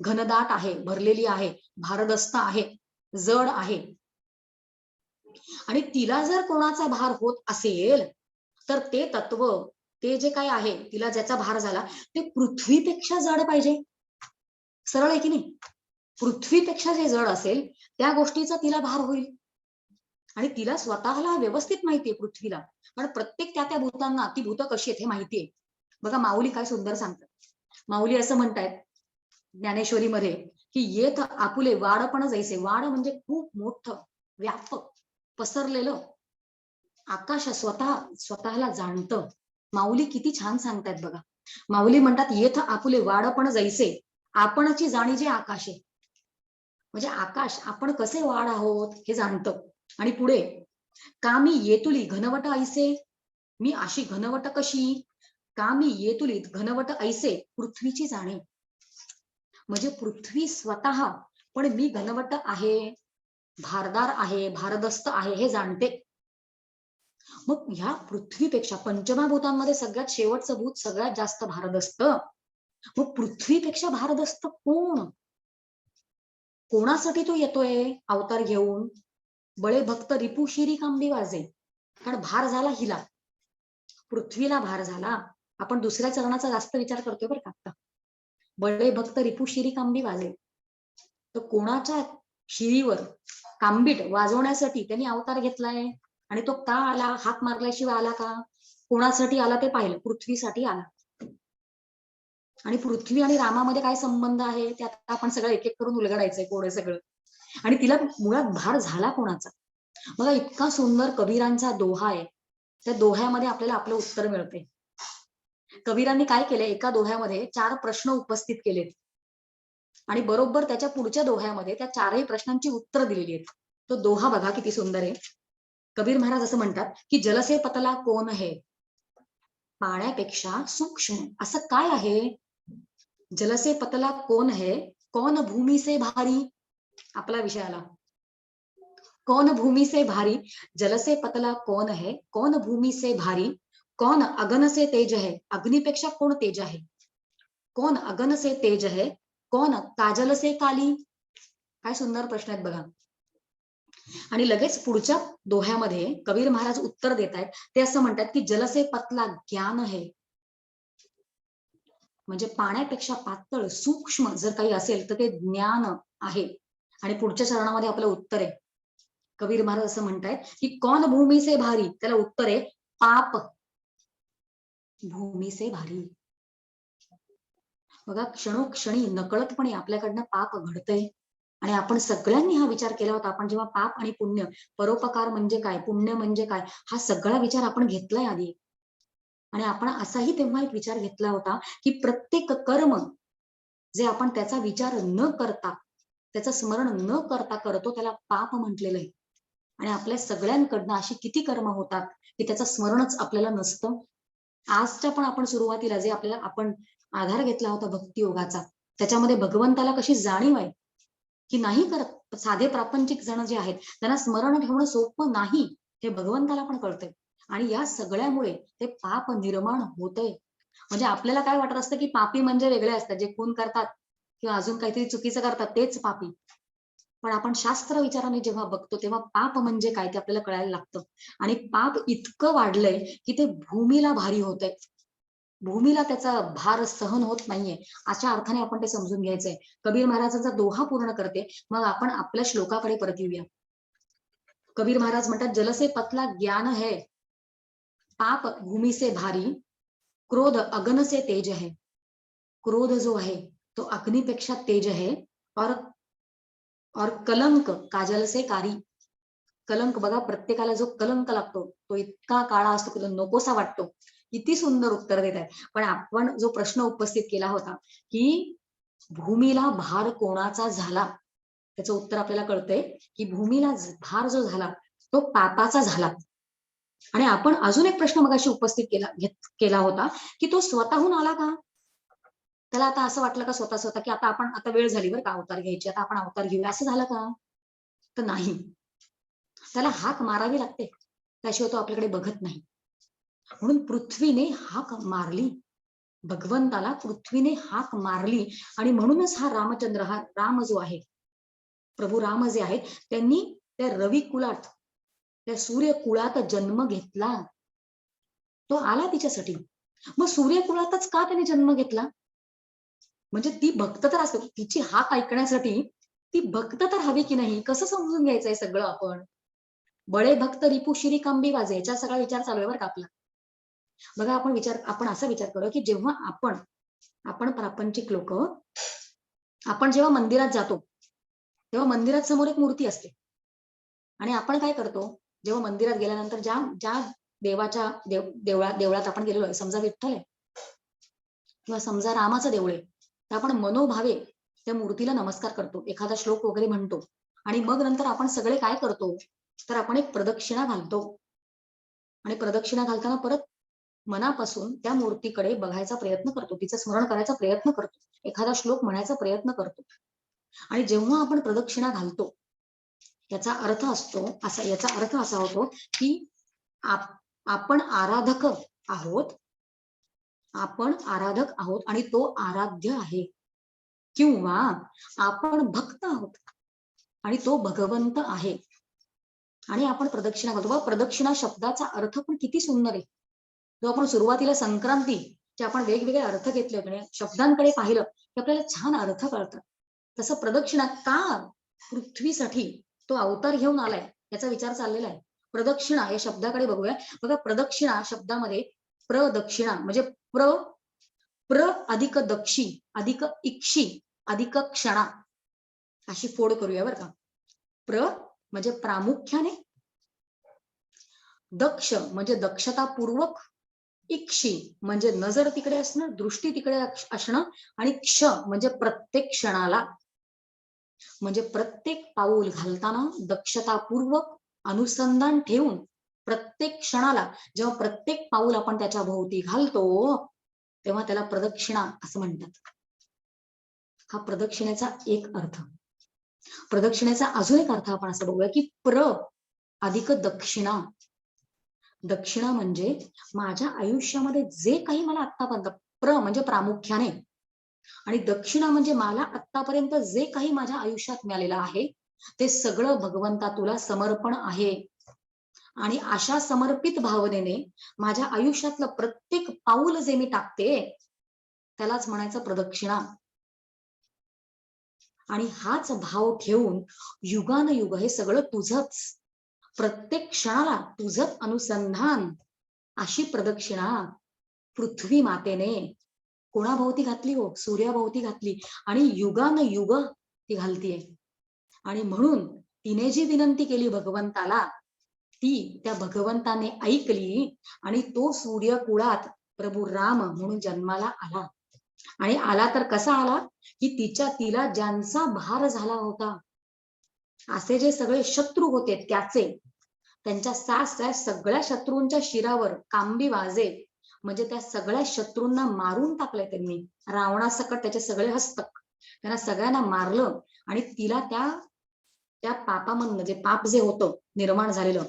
घनदाट आहे, भरलेली आहे, भारदस्त आहे, जड आहे. आणि तिला जर कोणाचा भार होत असेल तर ते तत्व, ते जे काय आहे तिला ज्याचा भार झाला ते पृथ्वीपेक्षा जड पाहिजे. सरळ आहे की नाही? पृथ्वीपेक्षा जे जड असेल त्या गोष्टीचा तिला भार होईल. आणि तिला स्वतःला व्यवस्थित माहितीये पृथ्वीला. कारण प्रत्येक त्या भूतांना ती भूत कशी आहेत हे माहितीये. बघा माऊली काय सुंदर सांगतात. माऊली असं म्हणतायत ज्ञानेश्वरीमध्ये की येथ आपुले वाडपण जैसे. वाड म्हणजे खूप मोठं, व्यापक, पसरलेलं आकाश स्वतःला जाणतं. माऊली किती छान सांगतायत बघा. माऊली म्हणतात येथ आपुले वाडपण जैसे. आपणची जाणी जे आकाश आहे. म्हणजे आकाश आपण कसे वाढ आहोत हे जाणतं. आणि पुढे का मी येतुली घनवट ऐसे. मी अशी घनवट कशी? का मी येतुली घनवट ऐसे पृथ्वीची जाणे. म्हणजे पृथ्वी स्वतः पण मी घनवट आहे, भारदार आहे, भारदस्त आहे हे जाणते. मग ह्या पृथ्वीपेक्षा पंचमहाभूतांमध्ये सगळ्यात शेवटचं भूत सगळ्यात जास्त भारदस्त. मग पृथ्वीपेक्षा भारदस्त कोण? कोणासाठी तो येतोय अवतार घेऊन? बळे भक्त रिपू शिरी कांबी वाजे. कारण भार झाला हिला, पृथ्वीला भार झाला. आपण दुसऱ्या चरणाचा जास्त विचार करतोय बरं का आता. बळे भक्त रिपू शिरी कांबी वाजे. तर कोणाच्या शिरीवर कांबीट वाजवण्यासाठी त्यांनी अवतार घेतलाय. आणि तो का आला? हाक मारल्याशिवाय आला का? कोणासाठी आला ते पाहिलं. पृथ्वीसाठी आला. आणि पृथ्वी आणि रामामध्ये काय संबंध आहे ते आता आपण सगळं एक एक करून उलगडायचंय कोण सगळं. आणि तिला मुळात भार झाला कोणाचा? बघा इतका सुंदर कबीरांचा दोहा आहे. त्या दोह्यामध्ये आपल्याला आपलं उत्तर मिळते. कबीरांनी काय केलंय, एका दोह्यामध्ये 4 प्रश्न उपस्थित केलेत आणि बरोबर त्याच्या पुढच्या दोह्यामध्ये त्या 4ही प्रश्नांची उत्तर दिलेली आहेत. तो दोहा बघा किती सुंदर आहे. कबीर महाराज असं म्हणतात की जलसे पतला कोण है, पाण्यापेक्षा सूक्ष्म असं काय आहे? जलसे पतला कौन है, कौन भूमी से भारी. आपला विषय आला. कौन भूमी से भारी. जल से पतला कौन है, कौन भूमी से भारी. कौन अगन से तेज है. अग्निपेक्षा कोण तेज आहे? कौन अगन से तेज है, कौन काजल से काली. काय सुंदर प्रश्न आहेत बघा. आणि लगेच पुढच्या दोह्यामध्ये कबीर महाराज उत्तर देत आहेत. ते असं म्हणतात की जल से पतला ज्ञान है. म्हणजे पाण्यापेक्षा पातळ सूक्ष्म जर काही असेल तर ते ज्ञान आहे. आणि पुढच्या चरणामध्ये आपलं उत्तर आहे. कबीर महाराज असं म्हणतायत की कौन भूमी से भारी. त्याला उत्तर आहे पाप भूमी से भारी. बघा क्षणोक्षणी नकळतपणे आपल्याकडनं पाप घडतंय. आणि आपण सगळ्यांनी हा विचार केला होता. आपण जेव्हा पाप आणि पुण्य, परोपकार म्हणजे काय, पुण्य म्हणजे काय, हा सगळा विचार आपण घेतलाय आधी. आणि आपण असाही तेव्हा एक विचार घेतला होता की प्रत्येक कर्म जे आपण त्याचा विचार न करता, त्याचं स्मरण न करता करतो त्याला पाप म्हटलेलं आहे. आणि आपल्या सगळ्यांकडनं अशी किती कर्म होतात की त्याचं स्मरणच आपल्याला नसतं. आजच्या पण आपण सुरुवातीला जे आपल्याला आपण आधार घेतला होता भक्ती योगाचा, त्याच्यामध्ये भगवंताला कशी जाणीव आहे की नाही करत. साधे प्रापंचिक जण जे आहेत त्यांना स्मरण ठेवणं सोपं नाही, हे भगवंताला पण कळतंय. आणि या सगळ्यामुळे ते पाप निर्माण होतंय. म्हणजे आपल्याला काय वाटत असतं की पापी म्हणजे वेगळे असतात, जे खून करतात किंवा अजून काहीतरी चुकीचं करतात तेच पापी. पण आपण शास्त्र विचाराने जेव्हा बघतो तेव्हा पाप म्हणजे काय ते आपल्याला कळायला लागतं. आणि पाप इतकं वाढलंय की ते भूमीला भारी होतंय. भूमीला त्याचा भार सहन होत नाहीये. अशा अर्थाने आपण ते समजून घ्यायचंय. कबीर महाराजांचा दोहा पूर्ण करते, मग आपण आपल्या श्लोकाकडे परत येऊया. कबीर महाराज म्हणतात, जल से पतला ज्ञान है, पाप भूमी से भारी, क्रोध अग्न से तेज है. क्रोध जो आहे तो अग्नीपेक्षा तेज है. और कलंक काजल से कारी. कलंक बघा, प्रत्येकाला जो कलंक लागतो तो इतका काळा असतो की तो नकोसा वाटतो. किती सुंदर उत्तर देत आहे. पण आपण जो प्रश्न उपस्थित केला होता की भूमीला भार कोणाचा झाला, त्याचं उत्तर आपल्याला कळतंय की भूमीला भार जो झाला तो पापाचा झाला. आणि आपण अजून एक प्रश्न मगाशी उपस्थित केला होता की तो स्वतःहून आला का. त्याला आता असं वाटलं का स्वतः की आता वेळ झाली बरं का अवतार घ्यायची, आता आपण अवतार घेऊया, असं झालं का. तर नाही, त्याला हाक मारावी लागते, त्याशिवाय तो आपल्याकडे बघत नाही. म्हणून पृथ्वीने हाक मारली, भगवंताला पृथ्वीने हाक मारली. आणि म्हणूनच हा रामचंद्र, हा राम जो आहे, प्रभू राम जे आहेत, त्यांनी त्या रवी कुलात, त्या सूर्यकुळात जन्म घेतला. तो आला तिच्यासाठी. मग सूर्यकुळातच का त्याने जन्म घेतला. म्हणजे ती भक्त तर असते, तिची हाक ऐकण्यासाठी ती भक्त तर हवी की नाही, कसं समजून घ्यायचंय सगळं आपण. बळे भक्त रिपू श्री कांबी वाजे, याचा सगळा विचार चालू आहे बरं का आपला. बघा, आपण असा विचार करू की जेव्हा आपण प्रापंचिक लोक, आपण जेव्हा मंदिरात जातो तेव्हा मंदिरात समोर एक मूर्ती असते. आणि आपण काय करतो, जेव्हा मंदिरात गेल्यानंतर ज्या ज्या देवाच्या देवळात आपण गेलेलो आहे, समजा विठ्ठल आहे किंवा समजा रामाचं देऊळ आहे, तर आपण मनोभावे त्या मूर्तीला नमस्कार करतो, एखादा श्लोक वगैरे म्हणतो. आणि मग नंतर आपण सगळे काय करतो, तर आपण एक प्रदक्षिणा घालतो. आणि प्रदक्षिणा घालताना परत मनापासून त्या मूर्तीकडे बघायचा प्रयत्न करतो, तिचं स्मरण करायचा प्रयत्न करतो, एखादा श्लोक म्हणायचा प्रयत्न करतो. आणि जेव्हा आपण प्रदक्षिणा घालतो याचा अर्थ असा होतो की आपण आराधक आहोत, आणि तो आराध्य आहे. किंवा आपण भक्त आहोत आणि तो भगवंत आहे. आणि आपण प्रदक्षिणा घालतो. प्रदक्षिणा शब्दाचा अर्थ पण किती सुंदर आहे. जो आपण सुरुवातीला संक्रांतीचे आपण वेगवेगळे अर्थ घेतले होते, शब्दांकडे पाहिलं की आपल्याला छान अर्थ कळतात. तसं प्रदक्षिणा का, पृथ्वीसाठी तो अवतार घेऊन आलाय याचा विचार चाललेला आहे. प्रदक्षिणा या शब्दाकडे बघूया. बघा, प्रदक्षिणा शब्दामध्ये प्रदक्षिणा म्हणजे प्र अधिक दक्षी अधिक इक्षी अधिक क्षणा अशी फोड करूया बरं का. प्र म्हणजे प्रामुख्याने, दक्ष म्हणजे दक्षतापूर्वक, इक्षी म्हणजे नजर तिकडे असणं, दृष्टी तिकडे असणं, आणि क्ष म्हणजे प्रत्येक क्षणाला, म्हणजे प्रत्येक पाऊल घालताना दक्षतापूर्वक अनुसंधान ठेवून प्रत्येक क्षणाला, जेव्हा प्रत्येक पाऊल आपण त्याच्या भोवती घालतो तेव्हा त्याला प्रदक्षिणा असं म्हणतात. हा प्रदक्षिणेचा एक अर्थ. प्रदक्षिणेचा अजून एक अर्थ आपण असं बघूया की प्र अधिक दक्षिणा. दक्षिणा म्हणजे माझ्या आयुष्यामध्ये जे काही मला आतापर्यंत, प्र म्हणजे प्रामुख्याने, आणि दक्षिणा म्हणजे मला आतापर्यंत जे काही माझ्या आयुष्यात मिळालेलं आहे ते सगळं भगवंता तुला समर्पण आहे. आणि अशा समर्पित भावनेने माझ्या आयुष्यातलं प्रत्येक पाऊल जे मी टाकते त्यालाच म्हणायचं प्रदक्षिणा. आणि हाच भाव ठेवून युगानुयुग हे सगळं तुझंच, प्रत्येक क्षणाला तुझंच अनुसंधान, अशी प्रदक्षिणा पृथ्वी मातेने कोणाभोवती घातली हो, सूर्याभोवती घातली. आणि युगानुयुग ती घालतीये. आणि म्हणून तिने जी विनंती केली भगवंताला, ती त्या भगवंताने ऐकली आणि तो सूर्यकुळात प्रभू राम म्हणून जन्माला आला. आणि आला तर कसा आला की तिला ज्यांचा भार झाला होता, असे जे सगळे शत्रू होते त्याचे, त्यांच्या त्या सगळ्या शत्रूंच्या शिरावर कांबी वाजे, म्हणजे त्या सगळ्या शत्रूंना मारून टाकले त्यांनी. रावणासकट त्याचे सगळे हस्तक त्यांना सगळ्यांना मारलं आणि तिला त्या त्या पापामधनं, जे पाप जे होतं निर्माण झालेलं,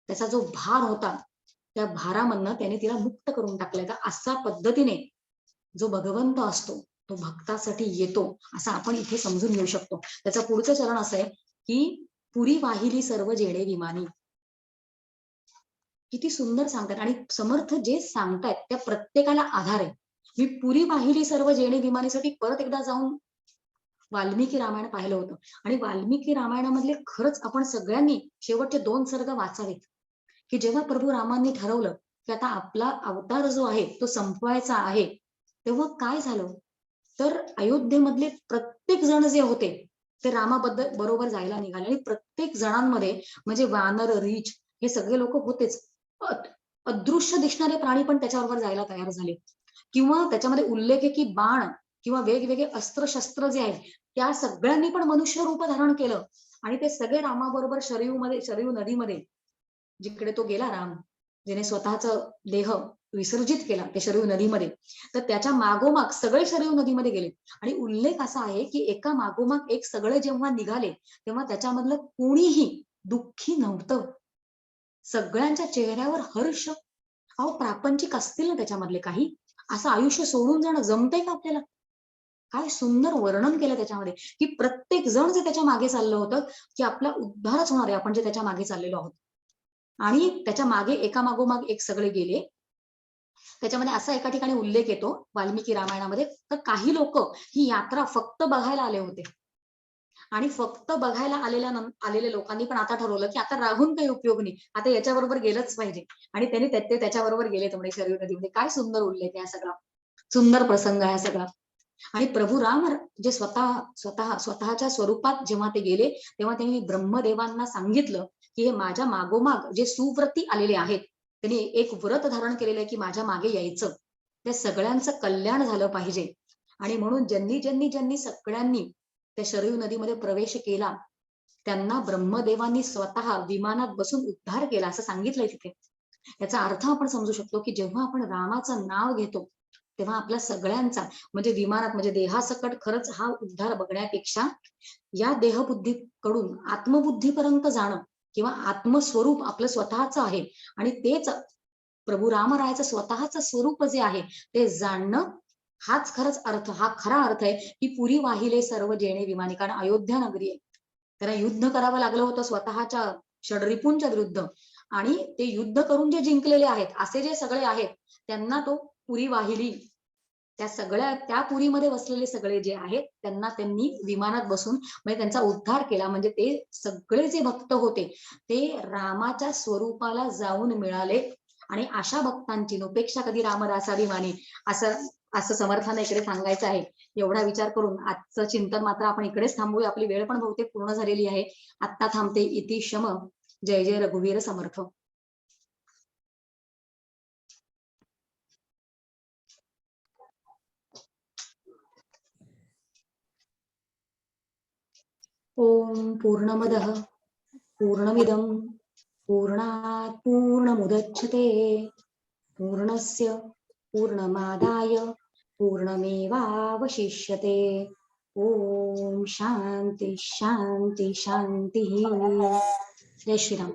त्याचा जो भार होता, त्या भारामधनं त्याने तिला मुक्त करून टाकलंय. तर अशा पद्धतीने जो भगवंत असतो तो भक्तासाठी येतो, असं आपण इथे समजून घेऊ शकतो. त्याचं पुढचं चरण असं आहे की पुरी वाहिली सर्व जेणे विमानी. किती सुंदर सांगतात आणि समर्थ जे सांगतायत त्या प्रत्येकाला आधार आहे. मी पुरी वाहिली सर्व जेणे विमानीसाठी परत एकदा जाऊन वाल्मिकी रामायण पाहिलं होतं आणि वाल्मिकी रामायणामधले खरंच आपण सगळ्यांनी शेवटचे 2 सर्ग वाचावेत, की जेव्हा प्रभू रामांनी ठरवलं की आता आपला अवतार जो आहे तो संपवायचा आहे, तेव्हा काय झालं, तर अयोध्येमधले प्रत्येक जण जे होते ते रामाबद्दल बरोबर जायला निघाले आणि प्रत्येक जणांमध्ये म्हणजे वानर, रीछ हे सगळे लोक होतेच. अदृश्य दिसणारे प्राणी पण त्याच्याबरोबर जायला तयार झाले. किंवा त्याच्यामध्ये उल्लेख आहे की बाण किंवा वेगवेगळे अस्त्र शस्त्र जे आहेत त्या सगळ्यांनी पण मनुष्य रूप धारण केलं आणि ते सगळे रामाबरोबर शरयू नदीमध्ये, जिकडे तो गेला राम, ज्याने स्वतःच देह विसर्जित केला ते शरयू नदीमध्ये, तर त्याच्या मागोमाग सगळे शरयू नदीमध्ये गेले. आणि उल्लेख असा आहे की एका मागोमाग एक सगळे जेव्हा निघाले तेव्हा त्याच्यामधलं कोणीही दुःखी नव्हतं. सगळ्यांच्या चेहऱ्यावर हर्ष. अहो प्रापंचिक असतील ना त्याच्यामधले काही, असं आयुष्य सोडून जाणं जमतंय का आपल्याला? काय सुंदर वर्णन केलं त्याच्यामध्ये, की प्रत्येक जण जे त्याच्या मागे चाललं होतं की आपला उद्धारच होणार आहे आपण जे त्याच्या मागे चाललेलो आहोत. आणि त्याच्या मागे एका मागोमाग एक सगळे गेले. त्याच्यामध्ये असा एका ठिकाणी उल्लेख येतो वाल्मिकी रामायणामध्ये, तर काही लोक ही यात्रा फक्त बघायला आले होते आणि फक्त बघायला आलेल्या लोकांनी पण आता ठरवलं की आता राहून काही उपयोग नाही, आता याच्याबरोबर गेलंच पाहिजे. आणि त्यांनी ते त्याच्याबरोबर गेले म्हणजे शरयू नदीमध्ये. काय सुंदर उल्लेख आहे हा सगळा, सुंदर प्रसंग आहे सगळा. आणि प्रभू राम जे स्वतःच्या स्वरूपात जेव्हा ते गेले तेव्हा त्यांनी ब्रह्मदेवांना सांगितलं की हे माझ्या मागोमाग जे सुव्रती आलेले आहेत, त्यांनी एक व्रत धारण केलेलं आहे की माझ्या मागे यायचं, त्या सगळ्यांचं कल्याण झालं पाहिजे. आणि म्हणून ज्यांनी ज्यांनी ज्यांनी सगळ्यांनी त्या शरयू नदीमध्ये प्रवेश केला त्यांना ब्रह्मदेवांनी स्वतः विमानात बसून उद्धार केला असं सांगितलंय तिथे. याचा अर्थ आपण समजू शकतो की जेव्हा आपण रामाचं नाव घेतो तेव्हा आपल्या सगळ्यांचा म्हणजे विमानात म्हणजे देहासकट खरंच हा उद्धार बघण्यापेक्षा या देहबुद्धीकडून आत्मबुद्धीपर्यंत जाणं किंवा आत्मस्वरूप आपलं स्वतःच आहे आणि तेच प्रभू रामरायाचं स्वतःच स्वरूप जे आहे ते जाणणं, हाच खरंच अर्थ, हा खरा अर्थ आहे की पुरी वाहिले सर्व जेणे विमानी. कारण अयोध्या नगरी आहे, त्याला युद्ध करावं लागलं होतं स्वतःच्या षडरिपूंच्या विरुद्ध आणि ते युद्ध करून जे जिंकलेले आहेत असे जे सगळे आहेत त्यांना तो पुरी वाहिली, त्या सगळ्या त्या पुरीमध्ये बसलेले सगळे जे आहेत त्यांना त्यांनी विमानात बसून म्हणजे त्यांचा उद्धार केला. म्हणजे ते सगळे जे भक्त होते ते रामाच्या स्वरूपाला जाऊन मिळाले. आणि अशा भक्तांची उपेक्षा कधी रामदासाभिमानी, असं असं समर्थांना इकडे सांगायचं आहे. एवढा विचार करून आजचं चिंतन मात्र आपण इकडेच थांबूया, आपली वेळ पण बहुतेक पूर्ण झालेली आहे. आत्ता थांबते. इति शम. जय जय रघुवीर समर्थ. ओम पूर्णमदः पूर्णमिदं पूर्णात् पूर्णमुदच्छते पूर्णस्य पूर्णमादाय पूर्णमेवावशिष्यते. ओम शांती शांती शांती. जय श्रीराम.